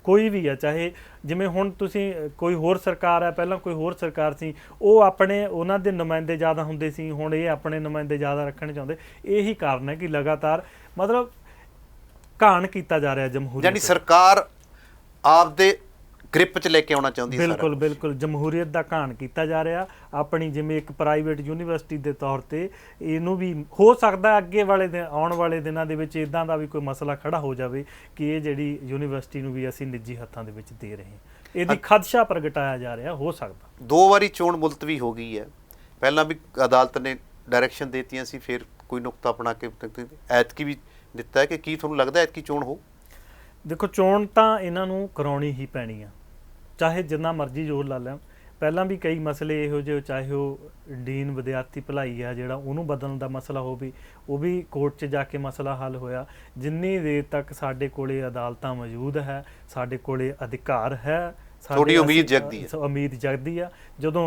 ਕੋਈ ਵੀ ਹੈ ਚਾਹੇ ਜਿਵੇਂ ਹੁਣ ਤੁਸੀਂ ਕੋਈ ਹੋਰ ਸਰਕਾਰ ਹੈ, ਪਹਿਲਾਂ ਕੋਈ ਹੋਰ ਸਰਕਾਰ ਸੀ, ਉਹ ਉਹਨਾਂ ਦੇ ਨੁਮਾਇੰਦੇ ਜ਼ਿਆਦਾ ਹੁੰਦੇ ਸੀ, ਹੁਣ ਇਹ ਆਪਣੇ ਨੁਮਾਇੰਦੇ ਜ਼ਿਆਦਾ ਰੱਖਣਾ ਚਾਹੁੰਦੇ। ਇਹੀ ਕਾਰਨ ਹੈ ਕਿ ਲਗਾਤਾਰ ਮਤਲਬ ਘਾਣ ਕੀਤਾ ਜਾ ਰਿਹਾ ਜਮਹੂਰੀਅਤ, ਯਾਨੀ ਸਰਕਾਰ ਆਪਦੇ ਗ੍ਰਿਪ 'ਚ ਲੈ ਕੇ ਆਉਣਾ ਚਾਹੁੰਦੀ ਹੈ। ਬਿਲਕੁਲ ਜਮਹੂਰੀਅਤ ਦਾ ਘਾਣ ਕੀਤਾ ਜਾ ਰਿਹਾ ਆਪਣੀ, ਜਿਵੇਂ ਇੱਕ ਪ੍ਰਾਈਵੇਟ ਯੂਨੀਵਰਸਿਟੀ ਦੇ ਤੌਰ ਤੇ। ਇਹਨੂੰ ਵੀ ਹੋ ਸਕਦਾ ਅੱਗੇ ਆਉਣ ਵਾਲੇ ਦਿਨਾਂ ਦੇ ਵਿੱਚ ਇੱਦਾਂ ਦਾ ਵੀ ਕੋਈ ਮਸਲਾ ਖੜਾ ਹੋ ਜਾਵੇ ਕਿ ਇਹ ਜਿਹੜੀ ਯੂਨੀਵਰਸਿਟੀ ਨੂੰ ਵੀ ਅਸੀਂ ਨਿੱਜੀ ਹੱਥਾਂ ਦੇ ਵਿੱਚ ਦੇ ਰਹੇ ਹਾਂ, ਇਹਦੀ ਖਦਸ਼ਾ ਪ੍ਰਗਟਾਇਆ ਜਾ ਰਿਹਾ। ਹੋ ਸਕਦਾ 2 ਵਾਰੀ ਚੋਣ ਮੁਲਤਵੀ ਹੋ ਗਈ ਹੈ, ਪਹਿਲਾਂ ਵੀ ਅਦਾਲਤ ਨੇ ਡਾਇਰੈਕਸ਼ਨ ਦੇਤੀਆਂ ਸੀ, ਫਿਰ ਕੋਈ ਨੁਕਤਾ ਆਪਣਾ ਕੇ ਐਤਕੀ ਵੀ ਦਿੱਤਾ ਹੈ ਕਿ ਕੀ ਤੁਹਾਨੂੰ ਲੱਗਦਾ ਐਤਕੀ ਚੋਣ ਹੋ? ਦੇਖੋ, ਚੋਣ ਤਾਂ ਇਹਨਾਂ ਨੂੰ ਕਰਾਉਣੀ ਹੀ ਪੈਣੀ ਆ, ਚਾਹੇ ਜਿੰਨਾ ਮਰਜ਼ੀ ਜ਼ੋਰ ਲਾ ਲੈਣ। ਪਹਿਲਾਂ ਵੀ ਕਈ ਮਸਲੇ ਇਹੋ ਜਿਹੇ, ਚਾਹੇ ਉਹ ਡੀਨ ਵਿਦਿਆਰਥੀ ਭਲਾਈ ਆ ਜਿਹੜਾ ਉਹਨੂੰ ਬਦਲਣ ਦਾ ਮਸਲਾ ਹੋਵੇ, ਉਹ ਵੀ ਕੋਰਟ 'ਚ ਜਾ ਕੇ ਮਸਲਾ ਹੱਲ ਹੋਇਆ। ਜਿੰਨੀ ਦੇਰ ਤੱਕ ਸਾਡੇ ਕੋਲੇ ਅਦਾਲਤਾਂ ਮੌਜੂਦ ਹੈ, ਸਾਡੇ ਕੋਲੇ ਅਧਿਕਾਰ ਹੈ, ਤੁਹਾਡੀ ਉਮੀਦ ਜਗਦੀ ਆ। ਜਦੋਂ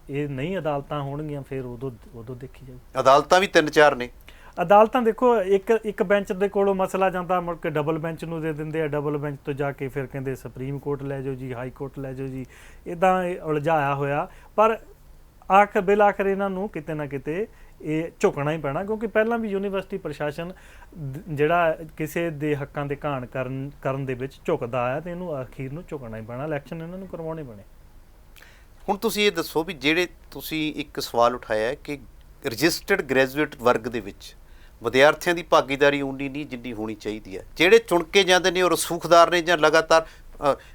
ਇਹ ਨਹੀਂ ਅਦਾਲਤਾਂ ਹੋਣਗੀਆਂ ਫਿਰ ਉਦੋਂ ਦੇਖੀ ਜਾਊ। ਅਦਾਲਤਾਂ ਵੀ 3-4 ਨੇ। ਅਦਾਲਤਾਂ ਦੇਖੋ, ਇੱਕ ਬੈਂਚ ਦੇ ਕੋਲੋਂ ਮਸਲਾ ਜਾਂਦਾ ਮੁੜ ਕੇ ਡਬਲ ਬੈਂਚ ਨੂੰ ਦੇ ਦਿੰਦੇ ਆ, ਡਬਲ ਬੈਂਚ ਤੋਂ ਜਾ ਕੇ ਫਿਰ ਕਹਿੰਦੇ ਸੁਪਰੀਮ ਕੋਰਟ ਲੈ ਜਾਓ ਜੀ, ਹਾਈ ਕੋਰਟ ਲੈ ਜਾਓ ਜੀ। ਇੱਦਾਂ ਉਲਝਾਇਆ ਹੋਇਆ, ਪਰ ਬਿਲ ਆਖਰ ਇਹਨਾਂ ਨੂੰ ਕਿਤੇ ਨਾ ਕਿਤੇ ਇਹ ਝੁਕਣਾ ਹੀ ਪੈਣਾ, ਕਿਉਂਕਿ ਪਹਿਲਾਂ ਵੀ ਯੂਨੀਵਰਸਿਟੀ ਪ੍ਰਸ਼ਾਸਨ ਜਿਹੜਾ ਕਿਸੇ ਦੇ ਹੱਕਾਂ ਦੇ ਘਾਣ ਕਰਨ ਦੇ ਵਿੱਚ ਝੁਕਦਾ ਹੈ, ਤੇ ਇਹਨੂੰ ਅਖੀਰ ਨੂੰ ਝੁਕਣਾ ਹੀ ਪੈਣਾ। ਇਲੈਕਸ਼ਨ ਇਹਨਾਂ ਨੂੰ ਕਰਵਾਉਣੇ ਪੈਣੇ। ਹੁਣ ਤੁਸੀਂ ਇਹ ਦੱਸੋ ਵੀ ਜਿਹੜੇ ਤੁਸੀਂ ਇੱਕ ਸਵਾਲ ਉਠਾਇਆ ਹੈ ਕਿ ਰਜਿਸਟਰਡ ਗ੍ਰੈਜੂਏਟ ਵਰਗ ਦੇ ਵਿੱਚ ਵਿਦਿਆਰਥੀਆਂ ਦੀ ਭਾਗੀਦਾਰੀ ਉਨੀ ਨਹੀਂ ਜਿੰਨੀ ਹੋਣੀ ਚਾਹੀਦੀ ਹੈ। ਜਿਹੜੇ ਚੁਣ ਕੇ ਜਾਂਦੇ ਨੇ ਉਹ ਰਸੂਖਦਾਰ ਨੇ ਜਾਂ ਲਗਾਤਾਰ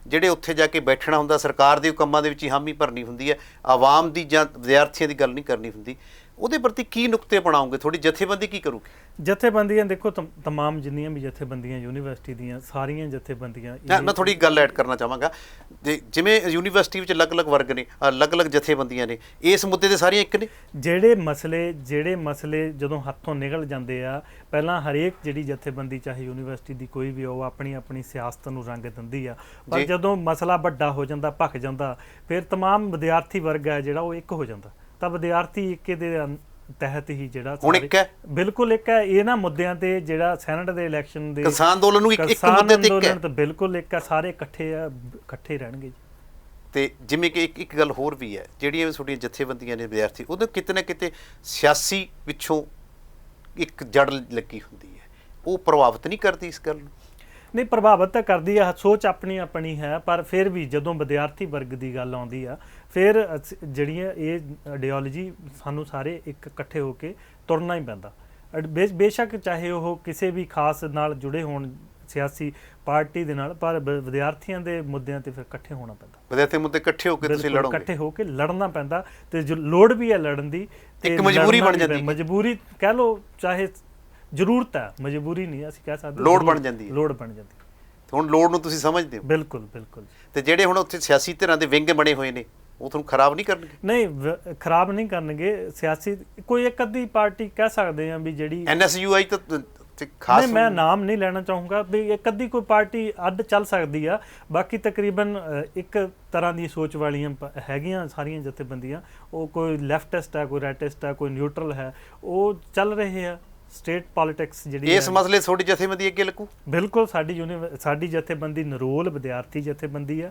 ਜਿਹੜੇ ਉੱਥੇ ਜਾ ਕੇ ਬੈਠਣਾ ਹੁੰਦਾ, ਸਰਕਾਰ ਦੇ ਕੰਮਾਂ ਦੇ ਵਿੱਚ ਹੀ ਹਾਮੀ ਭਰਨੀ ਹੁੰਦੀ ਹੈ, ਆਵਾਮ ਦੀ ਜਾਂ ਵਿਦਿਆਰਥੀਆਂ ਦੀ ਗੱਲ ਨਹੀਂ ਕਰਨੀ ਹੁੰਦੀ, ਉਹਦੇ ਪ੍ਰਤੀ ਕੀ ਨੁਕਤੇ ਬਣਾਓਗੇ? ਤੁਹਾਡੀ ਜਥੇਬੰਦੀ ਕੀ ਕਰੂਗੀ? ਜਥੇਬੰਦੀਆਂ ਦੇਖੋ, ਤਮਾਮ ਜਿੰਨੀਆਂ ਵੀ ਜਥੇਬੰਦੀਆਂ ਯੂਨੀਵਰਸਿਟੀ ਦੀਆਂ ਸਾਰੀਆਂ ਜਥੇਬੰਦੀਆਂ। ਮੈਂ ਥੋੜੀ ਗੱਲ ਐਡ ਕਰਨਾ ਚਾਹਾਂਗਾ, ਜਿਵੇਂ ਯੂਨੀਵਰਸਿਟੀ ਵਿੱਚ ਅਲੱਗ-ਅਲੱਗ ਵਰਗ ਨੇ, ਅਲੱਗ-ਅਲੱਗ ਜਥੇਬੰਦੀਆਂ ਨੇ, ਇਸ ਮੁੱਦੇ 'ਤੇ ਸਾਰੀਆਂ ਇੱਕ ਨੇ। ਜਿਹੜੇ ਮਸਲੇ ਜਦੋਂ ਹੱਥੋਂ ਨਿਕਲ ਜਾਂਦੇ ਆ, ਪਹਿਲਾਂ ਹਰੇਕ ਜਿਹੜੀ ਜਥੇਬੰਦੀ ਚਾਹੇ ਯੂਨੀਵਰਸਿਟੀ ਦੀ ਕੋਈ ਵੀ, ਉਹ ਆਪਣੀ ਸਿਆਸਤ ਨੂੰ ਰੰਗ ਦਿੰਦੀ ਆ, ਪਰ ਜਦੋਂ ਮਸਲਾ ਵੱਡਾ ਹੋ ਜਾਂਦਾ, ਭਖ ਜਾਂਦਾ, ਫਿਰ ਤਮਾਮ ਵਿਦਿਆਰਥੀ ਵਰਗ ਹੈ ਜਿਹੜਾ ਉਹ ਇੱਕ ਹੋ ਜਾਂਦਾ। ਤਾਂ ਵਿਦਿਆਰਥੀ ਇੱਕ ਦੇ ਤਹਿਤ ਹੀ ਜਿਹੜਾ ਹੁਣ ਇੱਕ ਹੈ, ਬਿਲਕੁਲ ਇੱਕ ਹੈ। ਇਹਨਾਂ ਮੁੱਦਿਆਂ ਤੇ ਜਿਹੜਾ ਸੈਨੇਟ ਦੇ ਇਲੈਕਸ਼ਨ ਦੇ ਕਿਸਾਨ ਅੰਦੋਲਨ ਨੂੰ ਇੱਕ ਮੁੱਦੇ ਤੇ ਇੱਕ ਹੈ, ਤਾਂ ਬਿਲਕੁਲ ਇੱਕ ਹੈ, ਸਾਰੇ ਇਕੱਠੇ ਰਹਿਣਗੇ। ਤੇ ਜਿਵੇਂ ਕਿ ਇੱਕ ਗੱਲ ਹੋਰ ਵੀ ਹੈ, ਜਿਹੜੀਆਂ ਵੀ ਤੁਹਾਡੀਆਂ ਜਥੇਬੰਦੀਆਂ ਨੇ ਵਿਦਿਆਰਥੀ, ਉਹਦੇ ਕਿਤੇ ਨਾ ਕਿਤੇ ਸਿਆਸੀ ਪਿੱਛੋਂ ਇੱਕ ਜੜ ਲੱਗੀ ਹੁੰਦੀ ਹੈ, ਉਹ ਪ੍ਰਭਾਵਿਤ ਨਹੀਂ ਕਰਦੀ ਇਸ ਗੱਲ ਨੂੰ? ਨਹੀਂ, ਪ੍ਰਭਾਵਿਤ ਤਾਂ ਕਰਦੀ ਆ, ਸੋਚ ਆਪਣੀ ਹੈ, ਪਰ ਫਿਰ ਵੀ ਜਦੋਂ ਵਿਦਿਆਰਥੀ ਵਰਗ ਦੀ ਗੱਲ ਆਉਂਦੀ ਆ, ਫਿਰ ਜਿਹੜੀਆਂ ਇਹ ਆਈਡੀਓਲੋਜੀ ਸਾਨੂੰ ਸਾਰੇ ਇਕੱਠੇ ਹੋ ਕੇ ਤੁਰਨਾ ਹੀ ਪੈਂਦਾ। ਬੇਸ਼ੱਕ ਚਾਹੇ ਉਹ ਕਿਸੇ ਵੀ ਖਾਸ ਨਾਲ ਜੁੜੇ ਹੋਣ ਸਿਆਸੀ ਪਾਰਟੀ ਦੇ ਨਾਲ, ਪਰ ਵਿਦਿਆਰਥੀਆਂ ਦੇ ਮੁੱਦਿਆਂ ਤੇ ਫਿਰ ਇਕੱਠੇ ਹੋਣਾ ਪੈਂਦਾ। ਵਿਦਿਆਰਥੀ ਮੁੱਦੇ ਇਕੱਠੇ ਹੋ ਕੇ ਤੁਸੀਂ ਲੜੋਗੇ, ਇਕੱਠੇ ਹੋ ਕੇ ਲੜਨਾ ਪੈਂਦਾ, ਤੇ ਜੋ ਲੋੜ ਵੀ ਹੈ ਲੜਨ ਦੀ, ਇੱਕ ਮਜਬੂਰੀ ਬਣ ਜਾਂਦੀ, ਮਜਬੂਰੀ ਕਹਿ ਲਓ ਚਾਹੇ ਜ਼ਰੂਰਤ ਹੈ, ਮਜਬੂਰੀ ਨਹੀਂ ਅਸੀਂ ਕਹਿ ਸਕਦੇ, ਲੋੜ ਬਣ ਜਾਂਦੀ ਹੈ। ਲੋੜ ਬਣ ਜਾਂਦੀ ਹੈ। ਹੁਣ ਲੋੜ ਨੂੰ ਤੁਸੀਂ ਸਮਝਦੇ ਹੋ? ਬਿਲਕੁਲ ਬਿਲਕੁਲ। ਤੇ ਜਿਹੜੇ ਹੁਣ ਉੱਥੇ ਸਿਆਸੀ ਧਿਰਾਂ ਦੇ ਵਿੰਗ ਬਣੇ ਹੋਏ ਨੇ ਉਹ ਤੁਹਾਨੂੰ ਖਰਾਬ ਨਹੀਂ ਕਰਨਗੇ? ਨਹੀਂ, ਖਰਾਬ ਨਹੀਂ ਕਰਨਗੇ। ਸਿਆਸੀ ਕੋਈ ਇੱਕ ਅੱਧੀ ਪਾਰਟੀ ਕਹਿ ਸਕਦੇ ਆ ਵੀ ਜਿਹੜੀ NSUI ਤਾਂ ਤੇ ਖਾਸ ਨਹੀਂ, ਮੈਂ ਨਾਮ ਨਹੀਂ ਲੈਣਾ ਚਾਹੂੰਗਾ ਵੀ ਇੱਕ ਅੱਧੀ ਕੋਈ ਪਾਰਟੀ ਅੱਡ ਚੱਲ ਸਕਦੀ ਆ, ਬਾਕੀ ਤਕਰੀਬਨ ਇੱਕ ਤਰ੍ਹਾਂ ਦੀ ਸੋਚ ਵਾਲੀਆਂ ਹੈਗੀਆਂ ਸਾਰੀਆਂ ਜਥੇਬੰਦੀਆਂ। ਉਹ ਕੋਈ ਲੈਫਟਿਸਟ ਹੈ, ਕੋਈ ਰਾਈਟਿਸਟ ਹੈ, ਕੋਈ ਨਿਊਟਰਲ ਹੈ, ਉਹ ਚੱਲ ਰਹੇ ਆ ਸਟੇਟ ਪੋਲਿਟਿਕਸ ਜਿਹੜੀ ਇਸ ਮਸਲੇ ਤੁਹਾਡੀ ਜਥੇਬੰਦੀ ਅੱਗੇ ਲੱਗੂ? ਬਿਲਕੁਲ। ਸਾਡੀ ਜਥੇਬੰਦੀ ਨਰੋਲ ਵਿਦਿਆਰਥੀ ਜਥੇਬੰਦੀ ਆ।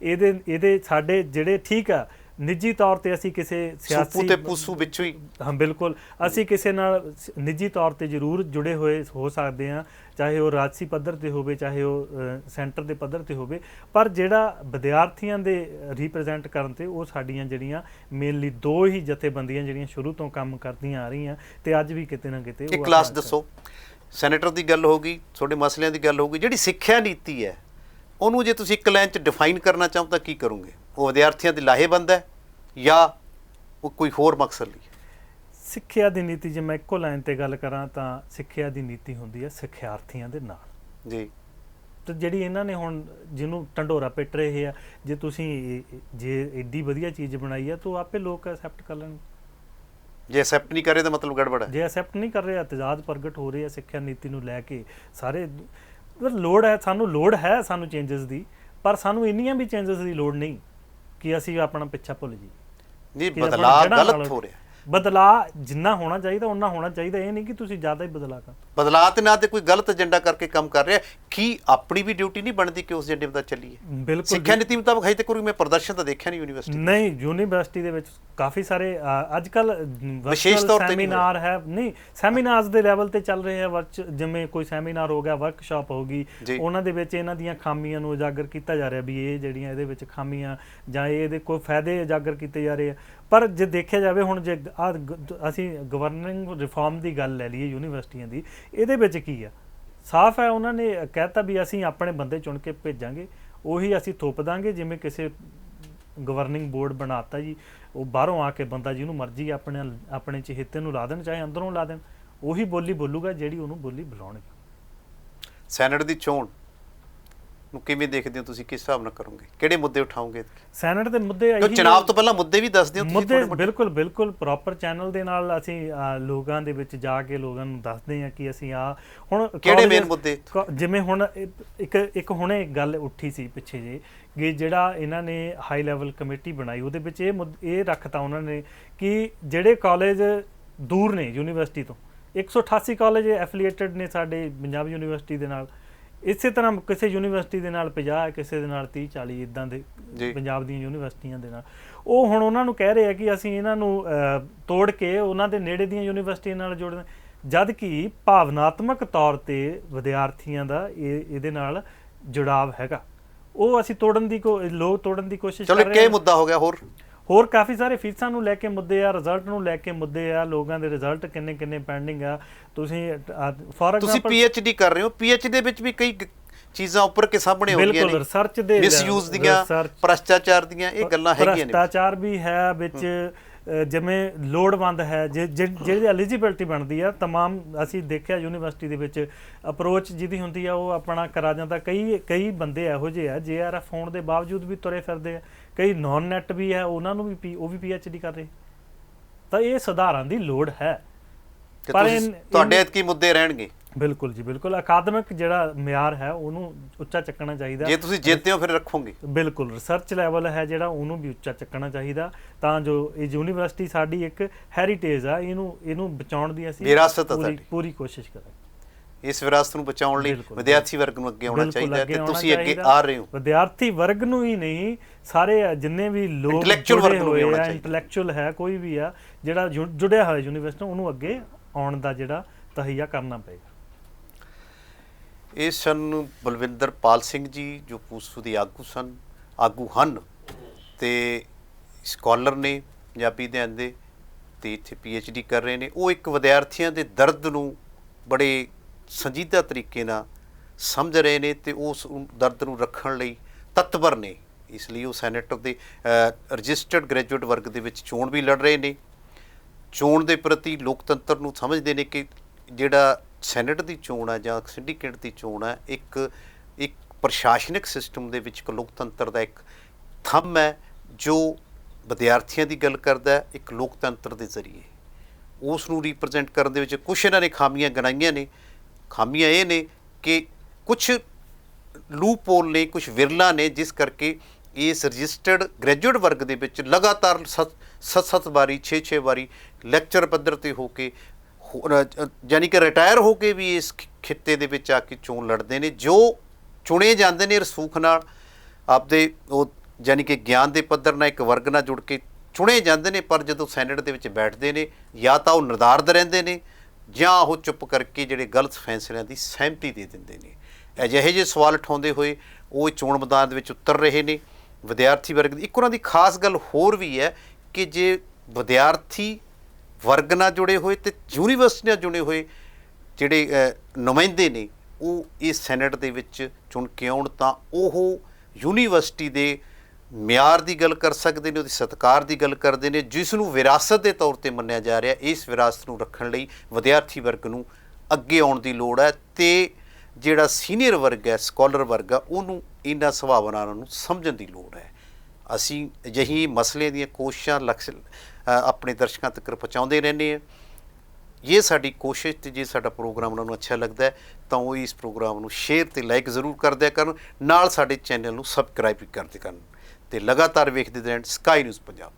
ਇਹਦੇ ਸਾਡੇ ਜਿਹੜੇ ਠੀਕ ਆ ਨਿੱਜੀ ਤੌਰ ਤੇ ਅਸੀਂ ਕਿਸੇ ਸਿਆਸੀ ਤੇ ਪੂਸੂ ਵਿੱਚੋਂ ਹੀ, ਹਾਂ ਬਿਲਕੁਲ, ਅਸੀਂ ਕਿਸੇ ਨਾਲ ਨਿੱਜੀ ਤੌਰ ਤੇ ਜ਼ਰੂਰ ਜੁੜੇ ਹੋਏ ਹੋ ਸਕਦੇ ਹਾਂ, ਚਾਹੇ ਉਹ ਰਾਜਸੀ ਪੱਧਰ ਤੇ ਹੋਵੇ, ਚਾਹੇ ਉਹ ਸੈਂਟਰ ਦੇ ਪੱਧਰ ਤੇ ਹੋਵੇ, ਪਰ ਜਿਹੜਾ ਵਿਦਿਆਰਥੀਆਂ ਦੇ ਰਿਪਰੈਜ਼ੈਂਟ ਕਰਨ ਤੇ ਉਹ ਸਾਡੀਆਂ ਜਿਹੜੀਆਂ ਮੇਨਲੀ ਦੋ ਹੀ ਜਥੇਬੰਦੀਆਂ ਜਿਹੜੀਆਂ ਸ਼ੁਰੂ ਤੋਂ ਕੰਮ ਕਰਦੀਆਂ ਆ ਰਹੀਆਂ ਤੇ ਅੱਜ ਵੀ ਕਿਤੇ ਨਾ ਕਿਤੇ। ਇੱਕ ਕਲਾਸ ਦੱਸੋ, ਸੈਨੇਟਰ ਦੀ ਗੱਲ ਹੋ ਗਈ, ਤੁਹਾਡੇ ਮਸਲਿਆਂ ਦੀ ਗੱਲ ਹੋ ਗਈ, ਜਿਹੜੀ ਸਿੱਖਿਆ ਨੀਤੀ ਹੈ ਉਹਨੂੰ ਜੇ ਤੁਸੀਂ ਇੱਕ ਲਾਈਨ 'ਚ ਡਿਫਾਈਨ ਕਰਨਾ ਚਾਹੋ ਤਾਂ ਕੀ ਕਰੋਗੇ? ਉਹ ਵਿਦਿਆਰਥੀਆਂ ਦੇ ਲਾਹੇਵੰਦ ਹੈ ਜਾਂ ਉਹ ਕੋਈ ਹੋਰ ਮਕਸਦ ਲਈ? ਸਿੱਖਿਆ ਦੀ ਨੀਤੀ ਜੇ ਮੈਂ ਇੱਕੋ ਲਾਈਨ ਤੇ ਗੱਲ ਕਰਾਂ ਤਾਂ ਸਿੱਖਿਆ ਦੀ ਨੀਤੀ ਹੁੰਦੀ ਹੈ ਸਿੱਖਿਆਰਥੀਆਂ ਦੇ ਨਾਲ ਜੀ। ਤੇ ਜਿਹੜੀ ਇਹਨਾਂ ਨੇ ਹੁਣ ਜਿਹਨੂੰ ਢੰਡੋਰਾ ਪਿੱਟ ਰਹੇ ਆ, ਜੇ ਤੁਸੀਂ ਜੇ ਏਡੀ ਵਧੀਆ ਚੀਜ਼ ਬਣਾਈ ਹੈ ਤਾਂ ਆਪੇ ਲੋਕ ਐਕਸੈਪਟ ਕਰ ਲੈਣ। ਜੇ ਐਕਸੈਪਟ ਨਹੀਂ ਕਰੇ ਤਾਂ ਮਤਲਬ ਗੜਬੜ ਹੈ। ਜੇ ਐਕਸੈਪਟ ਨਹੀਂ ਕਰ ਰਹੇ, ਇਤਜ਼ਾਜ਼ ਪ੍ਰਗਟ ਹੋ ਰਹੇ ਆ ਸਿੱਖਿਆ ਨੀਤੀ ਨੂੰ ਲੈ ਕੇ ਸਾਰੇ। ਲੋੜ ਹੈ ਸਾਨੂੰ ਚੇਂਜਸ ਦੀ, ਪਰ ਸਾਨੂੰ ਇੰਨੀਆਂ ਵੀ ਚੇਂਜਸ ਦੀ ਲੋੜ ਨਹੀਂ ਕਿ ਅਸੀਂ ਆਪਣਾ ਪਿੱਛਾ ਭੁੱਲ ਜੀ। ਨਹੀਂ, ਬਦਲਾਅ ਗਲਤ ਹੋ ਰਿਹਾ। ਬਦਲਾਅ ਜਿੰਨਾ ਹੋਣਾ ਚਾਹੀਦਾ ਉਹਨਾਂ ਹੋਣਾ ਚਾਹੀਦਾ, ਇਹ ਨਹੀਂ ਕਿ ਤੁਸੀਂ ਜ਼ਿਆਦਾ ਹੀ ਬਦਲਾਅ ਕਰ। ਬਦਲਾਅ ਤੇ ਨਾ ਤੇ ਕੋਈ ਗਲਤ ਏਜੰਡਾ ਕਰਕੇ ਕੰਮ ਕਰ ਰਿਹਾ। ਕੀ ਆਪਣੀ ਵੀ ਡਿਊਟੀ ਨਹੀਂ ਬਣਦੀ ਕਿ ਉਸ ਏਜੰਡੇ ਦਾ ਚੱਲੀਏ? ਬਿਲਕੁਲ। ਸਿੱਖਿਆ ਨੀਤੀ ਮੁਤਾਬਕ ਹਜੇ ਤੱਕ ਕੋਈ ਮੈਂ ਪ੍ਰਦਰਸ਼ਨ ਤਾਂ ਦੇਖਿਆ ਨਹੀਂ ਯੂਨੀਵਰਸਿਟੀ। ਨਹੀਂ, ਯੂਨੀਵਰਸਿਟੀ ਦੇ ਵਿੱਚ ਕਾਫੀ ਸਾਰੇ ਅੱਜ ਕੱਲ ਵਿਸ਼ੇਸ਼ ਤੌਰ ਤੇ ਸੈਮੀਨਾਰ ਹੈ, ਨਹੀਂ ਸੈਮੀਨਾਰਸ ਦੇ ਲੈਵਲ ਤੇ ਚੱਲ ਰਹੇ ਆ। ਜਿਵੇਂ ਕੋਈ ਸੈਮੀਨਾਰ ਹੋ ਗਿਆ, ਵਰਕਸ਼ਾਪ ਹੋ ਗਈ, ਉਹਨਾਂ ਦੇ ਵਿੱਚ ਇਹਨਾਂ ਦੀਆਂ ਖਾਮੀਆਂ ਨੂੰ ਉਜਾਗਰ ਕੀਤਾ ਜਾ ਰਿਹਾ ਵੀ ਇਹ ਜਿਹੜੀਆਂ ਇਹਦੇ ਵਿੱਚ ਖਾਮੀਆਂ ਜਾਂ ਇਹਦੇ ਕੋਈ ਫਾਇਦੇ ਉਜਾਗਰ ਕੀਤੇ ਜਾ ਰਹੇ ਆ। ਪਰ ਜੇ ਦੇਖਿਆ ਜਾਵੇ ਹੁਣ ਜੇ ਅਸੀਂ ਗਵਰਨਿੰਗ ਰਿਫਾਰਮ ਦੀ ਗੱਲ ਲੈ ਲਈਏ ਯੂਨੀਵਰਸਿਟੀਆਂ ਦੀ, ਇਹਦੇ ਵਿੱਚ ਕੀ ਆ? ਸਾਫ਼ ਹੈ, ਉਹਨਾਂ ਨੇ ਕਹਿਤਾ ਵੀ ਅਸੀਂ ਆਪਣੇ ਬੰਦੇ ਚੁਣ ਕੇ ਭੇਜਾਂਗੇ, ਉਹੀ ਅਸੀਂ ਥੋਪ ਦਾਂਗੇ। ਜਿਵੇਂ ਕਿਸੇ ਗਵਰਨਿੰਗ ਬੋਰਡ ਬਣਾਤਾ ਜੀ, ਉਹ ਬਾਹਰੋਂ ਆ ਕੇ ਬੰਦਾ ਜਿਹਨੂੰ ਮਰਜ਼ੀ ਆਪਣੇ ਚਹੇਤੇ ਨੂੰ ਲਾ ਦੇਣ, ਚਾਹੇ ਅੰਦਰੋਂ ਲਾ ਦੇਣ, ਉਹੀ ਬੋਲੀ ਬੋਲੂਗਾ ਜਿਹੜੀ ਉਹਨੂੰ ਬੋਲੀ ਬੁਲਾਉਣਗੇ। ਸੈਨੇਟ ਦੀ ਚੋਣ ਨੂੰ ਕਿਵੇਂ ਦੇਖਦੇ ਹੋ ਤੁਸੀਂ? ਕਿਸ ਹਿਸਾਬ ਨਾਲ ਕਰੋਗੇ? ਕਿਹੜੇ ਮੁੱਦੇ ਉਠਾਓਗੇ? ਸੈਨੇਟ ਦੇ ਮੁੱਦੇ ਚੁਣਾਵ ਤੋਂ ਪਹਿਲਾਂ ਮੁੱਦੇ ਵੀ ਦੱਸ ਦਿਓ ਮੁੱਦੇ। ਬਿਲਕੁਲ ਬਿਲਕੁਲ, ਪ੍ਰੋਪਰ ਚੈਨਲ ਦੇ ਨਾਲ ਅਸੀਂ ਲੋਕਾਂ ਦੇ ਵਿੱਚ ਜਾ ਕੇ ਲੋਕਾਂ ਨੂੰ ਦੱਸਦੇ ਹਾਂ ਕਿ ਅਸੀਂ ਹੁਣ ਕਿਹੜੇ ਮੇਨ ਮੁੱਦੇ। ਜਿਵੇਂ ਹੁਣ ਇੱਕ ਹੁਣੇ ਗੱਲ ਉੱਠੀ ਸੀ ਪਿੱਛੇ ਜੇ ਕਿ ਜਿਹੜਾ ਇਹਨਾਂ ਨੇ ਹਾਈ ਲੈਵਲ ਕਮੇਟੀ ਬਣਾਈ, ਉਹਦੇ ਵਿੱਚ ਇਹ ਰੱਖਤਾ ਉਹਨਾਂ ਨੇ ਕਿ ਜਿਹੜੇ ਕਾਲਜ ਦੂਰ ਨੇ ਯੂਨੀਵਰਸਿਟੀ ਤੋਂ, 188 ਕਾਲਜ ਐਫੀਲੀਏਟਡ ਨੇ ਸਾਡੇ ਪੰਜਾਬ ਯੂਨੀਵਰਸਿਟੀ ਦੇ ਨਾਲ। ਇਸੇ ਤਰ੍ਹਾਂ ਕਿਸੇ ਯੂਨੀਵਰਸਿਟੀ ਦੇ ਨਾਲ 50, ਕਿਸੇ ਦੇ ਨਾਲ 30-40 ਇੱਦਾਂ ਦੇ ਪੰਜਾਬ ਦੀਆਂ ਯੂਨੀਵਰਸਿਟੀਆਂ ਦੇ ਨਾਲ। ਉਹ ਹੁਣ ਉਹਨਾਂ ਨੂੰ ਕਹਿ ਰਹੇ ਆ ਕਿ ਅਸੀਂ ਇਹਨਾਂ ਨੂੰ ਤੋੜ ਕੇ ਉਹਨਾਂ ਦੇ ਨੇੜੇ ਦੀਆਂ ਯੂਨੀਵਰਸਿਟੀਆਂ ਨਾਲ ਜੋੜਨਾ, ਜਦ ਕਿ ਭਾਵਨਾਤਮਕ ਤੌਰ ਤੇ ਵਿਦਿਆਰਥੀਆਂ ਦਾ ਇਹਦੇ ਨਾਲ ਜੁੜਾਵ ਹੈਗਾ, ਉਹ ਅਸੀਂ ਤੋੜਨ ਦੀ ਕੋਸ਼ਿਸ਼ ਕਰ ਰਹੇ ਹਾਂ। ਚਲੋ, ਕੀ ਮੁੱਦਾ ਹੋ ਗਿਆ? ਹੋਰ ਕਾਫੀ ਸਾਰੇ ਫੀਸਾਂ ਨੂੰ ਲੈ ਕੇ ਮੁੱਦੇ ਆ, ਰਿਜ਼ਲਟ ਨੂੰ ਲੈ ਕੇ ਮੁੱਦੇ ਆ, ਲੋਕਾਂ ਦੇ ਰਿਜ਼ਲਟ ਕਿੰਨੇ ਪੈਂਡਿੰਗ ਆ। ਤੁਸੀਂ PhD ਕਰ ਰਹੇ ਹੋ, PhD ਦੇ ਵਿੱਚ ਵੀ ਕਈ ਚੀਜ਼ਾਂ ਉੱਪਰ ਕੇ ਸਾਹਮਣੇ ਹੋ ਗਈਆਂ ਨੇ, ਰਿਸਰਚ ਦੇ ਮਿਸਯੂਜ਼ ਦੀਆਂ, ਭ੍ਰਸ਼ਟਾਚਾਰ ਦੀਆਂ, ਇਹ ਗੱਲਾਂ ਹੈਗੀਆਂ ਨੇ। ਭ੍ਰਸ਼ਟਾਚਾਰ ਵੀ ਹੈ ਵਿੱਚ, ਜਿਵੇਂ ਲੋੜਵੰਦ ਹੈ ਜਿਹੜੀ ਐਲੀਜੀਬਿਲਟੀ ਬਣਦੀ ਆ ਤਮਾਮ। ਅਸੀਂ ਦੇਖਿਆ ਯੂਨੀਵਰਸਿਟੀ ਦੇ ਵਿੱਚ ਅਪਰੋਚ ਜਿਹਦੀ ਹੁੰਦੀ ਆ ਉਹ ਆਪਣਾ ਕਰਾ ਜਾਂਦਾ। ਕਈ ਬੰਦੇ ਇਹੋ ਜਿਹੇ ਆ JRF ਹੋਣ ਦੇ ਬਾਵਜੂਦ ਵੀ ਤੁਰੇ ਫਿਰਦੇ ਆ, ਕਈ ਨੌਨ ਨੈਟ ਵੀ ਹੈ, ਉਹਨਾਂ ਨੂੰ ਵੀ ਉਹ ਵੀ PhD ਕਰ ਰਹੇ। ਤਾਂ ਇਹ ਸੁਧਾਰਾਂ ਦੀ ਲੋੜ ਹੈ, ਪਰ ਤੁਹਾਡੇ ਕੀ ਮੁੱਦੇ ਰਹਿਣਗੇ? ਬਿਲਕੁਲ ਜੀ ਬਿਲਕੁਲ, ਅਕਾਦਮਿਕ ਜਿਹੜਾ ਮਿਆਰ ਹੈ ਉਹਨੂੰ ਉੱਚਾ ਚੱਕਣਾ ਚਾਹੀਦਾ। ਜੇ ਤੁਸੀਂ ਜਿੱਤਦੇ ਹੋ ਫਿਰ ਰੱਖੋਗੇ? ਬਿਲਕੁਲ, ਰਿਸਰਚ ਲੈਵਲ ਹੈ ਜਿਹੜਾ ਉਹਨੂੰ ਵੀ ਉੱਚਾ ਚੱਕਣਾ ਚਾਹੀਦਾ, ਤਾਂ ਜੋ ਇਹ ਯੂਨੀਵਰਸਿਟੀ ਸਾਡੀ ਇੱਕ ਹੈਰੀਟੇਜ ਆ, ਇਹਨੂੰ ਬਚਾਉਣ ਦੀ ਅਸੀਂ ਵਿਰਾਸਤ ਆ, ਪੂਰੀ ਕੋਸ਼ਿਸ਼ ਕਰਾਂਗੇ। ਇਸ ਵਿਰਾਸਤ ਨੂੰ ਬਚਾਉਣ ਲਈ ਵਿਦਿਆਰਥੀ ਵਰਗ ਨੂੰ ਅੱਗੇ ਆਉਣਾ ਚਾਹੀਦਾ ਤੇ ਤੁਸੀਂ ਅੱਗੇ ਆ ਰਹੇ ਹੋ। ਵਿਦਿਆਰਥੀ ਵਰਗ ਨੂੰ ਹੀ ਨਹੀਂ, ਸਾਰੇ ਜਿੰਨੇ ਵੀ ਲੋਕ ਇੰਟੈਲੈਕਚੁਅਲ ਹੈ, ਕੋਈ ਵੀ ਆ ਜਿਹੜਾ ਜੁੜਿਆ ਹੋਇਆ ਯੂਨੀਵਰਸਿਟੀ, ਉਹਨੂੰ ਅੱਗੇ ਆਉਣ ਦਾ ਜਿਹੜਾ ਤਹਈਆ ਕਰਨਾ ਪਏਗਾ। ਇਹ ਸਨ ਬਲਵਿੰਦਰ ਪਾਲ ਸਿੰਘ ਜੀ, ਜੋ ਪੂਸੂ ਦੇ ਆਗੂ ਹਨ ਤੇ ਸਕਾਲਰ ਨੇ ਪੰਜਾਬੀ ਦੇ ਆਂਦੇ ਤੇ ਇੱਥੇ PhD ਕਰ ਰਹੇ ਨੇ। ਉਹ ਇੱਕ ਵਿਦਿਆਰਥੀਆਂ ਦੇ ਦਰਦ ਨੂੰ ਬੜੇ ਸੰਜੀਦਾ ਤਰੀਕੇ ਨਾਲ ਸਮਝ ਰਹੇ ਨੇ ਤੇ ਉਸ ਦਰਦ ਨੂੰ ਰੱਖਣ ਲਈ ਤਤਪਰ ਨੇ। ਇਸ ਲਈ ਉਹ ਸੈਨੇਟ ਦੇ ਰਜਿਸਟਰਡ ਗ੍ਰੈਜੂਏਟ ਵਰਗ ਦੇ ਵਿੱਚ ਚੋਣ ਵੀ ਲੜ ਰਹੇ ਨੇ। ਚੋਣ ਦੇ ਪ੍ਰਤੀ ਲੋਕਤੰਤਰ ਨੂੰ ਸਮਝਦੇ ਨੇ ਕਿ ਜਿਹੜਾ ਸੈਨੇਟ ਦੀ ਚੋਣ ਹੈ ਜਾਂ ਸਿੰਡੀਕੇਟ ਦੀ ਚੋਣ ਹੈ, ਇੱਕ ਪ੍ਰਸ਼ਾਸਨਿਕ ਸਿਸਟਮ ਦੇ ਵਿੱਚ ਇੱਕ ਲੋਕਤੰਤਰ ਦਾ ਇੱਕ ਥੰਮ ਹੈ ਜੋ ਵਿਦਿਆਰਥੀਆਂ ਦੀ ਗੱਲ ਕਰਦਾ ਹੈ ਇੱਕ ਲੋਕਤੰਤਰ ਦੇ ਜ਼ਰੀਏ। ਉਸ ਨੂੰ ਰਿਪਰੈਜ਼ੈਂਟ ਕਰਨ ਦੇ ਵਿੱਚ ਕੁਛ ਇਹਨਾਂ ਨੇ ਖਾਮੀਆਂ ਗਿਣਾਈਆਂ ਨੇ। ਖਾਮੀਆਂ ਇਹ ਨੇ ਕਿ ਕੁਛ ਲੂਪਹੋਲ ਨੇ, ਕੁਛ ਵਿਰਲਾ ਨੇ, ਜਿਸ ਕਰਕੇ ਇਸ ਰਜਿਸਟਰਡ ਗ੍ਰੈਜੂਏਟ ਵਰਗ ਦੇ ਵਿੱਚ ਲਗਾਤਾਰ 7 ਵਾਰੀ 6 ਵਾਰੀ ਲੈਕਚਰ ਪੱਧਰ 'ਤੇ ਹੋ ਕੇ ਯਾਨੀ ਕਿ ਰਿਟਾਇਰ ਹੋ ਕੇ ਵੀ ਇਸ ਖਿੱਤੇ ਦੇ ਵਿੱਚ ਆ ਕੇ ਚੋਣ ਲੜਦੇ ਨੇ। ਜੋ ਚੁਣੇ ਜਾਂਦੇ ਨੇ ਰਸੂਖ ਨਾਲ, ਆਪਦੇ ਉਹ ਯਾਨੀ ਕਿ ਗਿਆਨ ਦੇ ਪੱਧਰ ਨਾਲ ਇੱਕ ਵਰਗ ਨਾਲ ਜੁੜ ਕੇ ਚੁਣੇ ਜਾਂਦੇ ਨੇ, ਪਰ ਜਦੋਂ ਸੈਨੇਟ ਦੇ ਵਿੱਚ ਬੈਠਦੇ ਨੇ ਜਾਂ ਤਾਂ ਉਹ ਨਿਰਧਾਰਤ ਰਹਿੰਦੇ ਨੇ ਜਾਂ ਉਹ ਚੁੱਪ ਕਰਕੇ ਜਿਹੜੇ ਗਲਤ ਫੈਸਲਿਆਂ ਦੀ ਸਹਿਮਤੀ ਦੇ ਦਿੰਦੇ ਨੇ। ਅਜਿਹੇ ਜਿਹੇ ਸਵਾਲ ਉਠਾਉਂਦੇ ਹੋਏ ਉਹ ਚੋਣ ਮੈਦਾਨ ਦੇ ਵਿੱਚ ਉਤਰ ਰਹੇ ਨੇ ਵਿਦਿਆਰਥੀ ਵਰਗ ਦੀ। ਇੱਕ ਉਹਨਾਂ ਦੀ ਖਾਸ ਗੱਲ ਹੋਰ ਵੀ ਹੈ ਕਿ ਜੇ ਵਿਦਿਆਰਥੀ ਵਰਗ ਨਾਲ ਜੁੜੇ ਹੋਏ ਅਤੇ ਯੂਨੀਵਰਸਿਟੀ ਨਾਲ ਜੁੜੇ ਹੋਏ ਜਿਹੜੇ ਨੁਮਾਇੰਦੇ ਨੇ ਉਹ ਇਸ ਸੈਨੇਟ ਦੇ ਵਿੱਚ ਚੁਣ ਕੇ ਆਉਣ ਤਾਂ ਉਹ ਯੂਨੀਵਰਸਿਟੀ ਦੇ ਮਿਆਰ ਦੀ ਗੱਲ ਕਰ ਸਕਦੇ ਨੇ, ਉਹਦੇ ਸਤਿਕਾਰ ਦੀ ਗੱਲ ਕਰਦੇ ਨੇ, ਜਿਸ ਨੂੰ ਵਿਰਾਸਤ ਦੇ ਤੌਰ 'ਤੇ ਮੰਨਿਆ ਜਾ ਰਿਹਾ। ਇਸ ਵਿਰਾਸਤ ਨੂੰ ਰੱਖਣ ਲਈ ਵਿਦਿਆਰਥੀ ਵਰਗ ਨੂੰ ਅੱਗੇ ਆਉਣ ਦੀ ਲੋੜ ਹੈ ਅਤੇ ਜਿਹੜਾ ਸੀਨੀਅਰ ਵਰਗ ਹੈ, ਸਕਾਲਰ ਵਰਗ ਆ, ਉਹਨੂੰ ਇਹਨਾਂ ਸੰਭਾਵਨਾਵਾਂ ਨੂੰ ਸਮਝਣ ਦੀ ਲੋੜ ਹੈ। ਅਸੀਂ ਅਜਿਹੀ ਮਸਲੇ ਦੀਆਂ ਕੋਸ਼ਿਸ਼ਾਂ ਆਪਣੇ ਦਰਸ਼ਕਾਂ ਤੱਕ ਪਹੁੰਚਾਉਂਦੇ ਰਹਿੰਦੇ ਹਾਂ। ਇਹ ਸਾਡੀ ਕੋਸ਼ਿਸ਼, ਅਤੇ ਜੇ ਸਾਡਾ ਪ੍ਰੋਗਰਾਮ ਉਹਨਾਂ ਨੂੰ ਅੱਛਾ ਲੱਗਦਾ ਹੈ ਤਾਂ ਉਹ ਇਸ ਪ੍ਰੋਗਰਾਮ ਨੂੰ ਸ਼ੇਅਰ ਅਤੇ ਲਾਈਕ ਜ਼ਰੂਰ ਕਰ ਦਿਆ ਕਰਨ, ਨਾਲ ਸਾਡੇ ਚੈਨਲ ਨੂੰ ਸਬਸਕ੍ਰਾਈਬ ਵੀ ਕਰਦੇ ਕਰਨ ਅਤੇ ਲਗਾਤਾਰ ਵੇਖਦੇ ਰਹਿਣ ਸਕਾਈ ਨਿਊਜ਼ ਪੰਜਾਬ।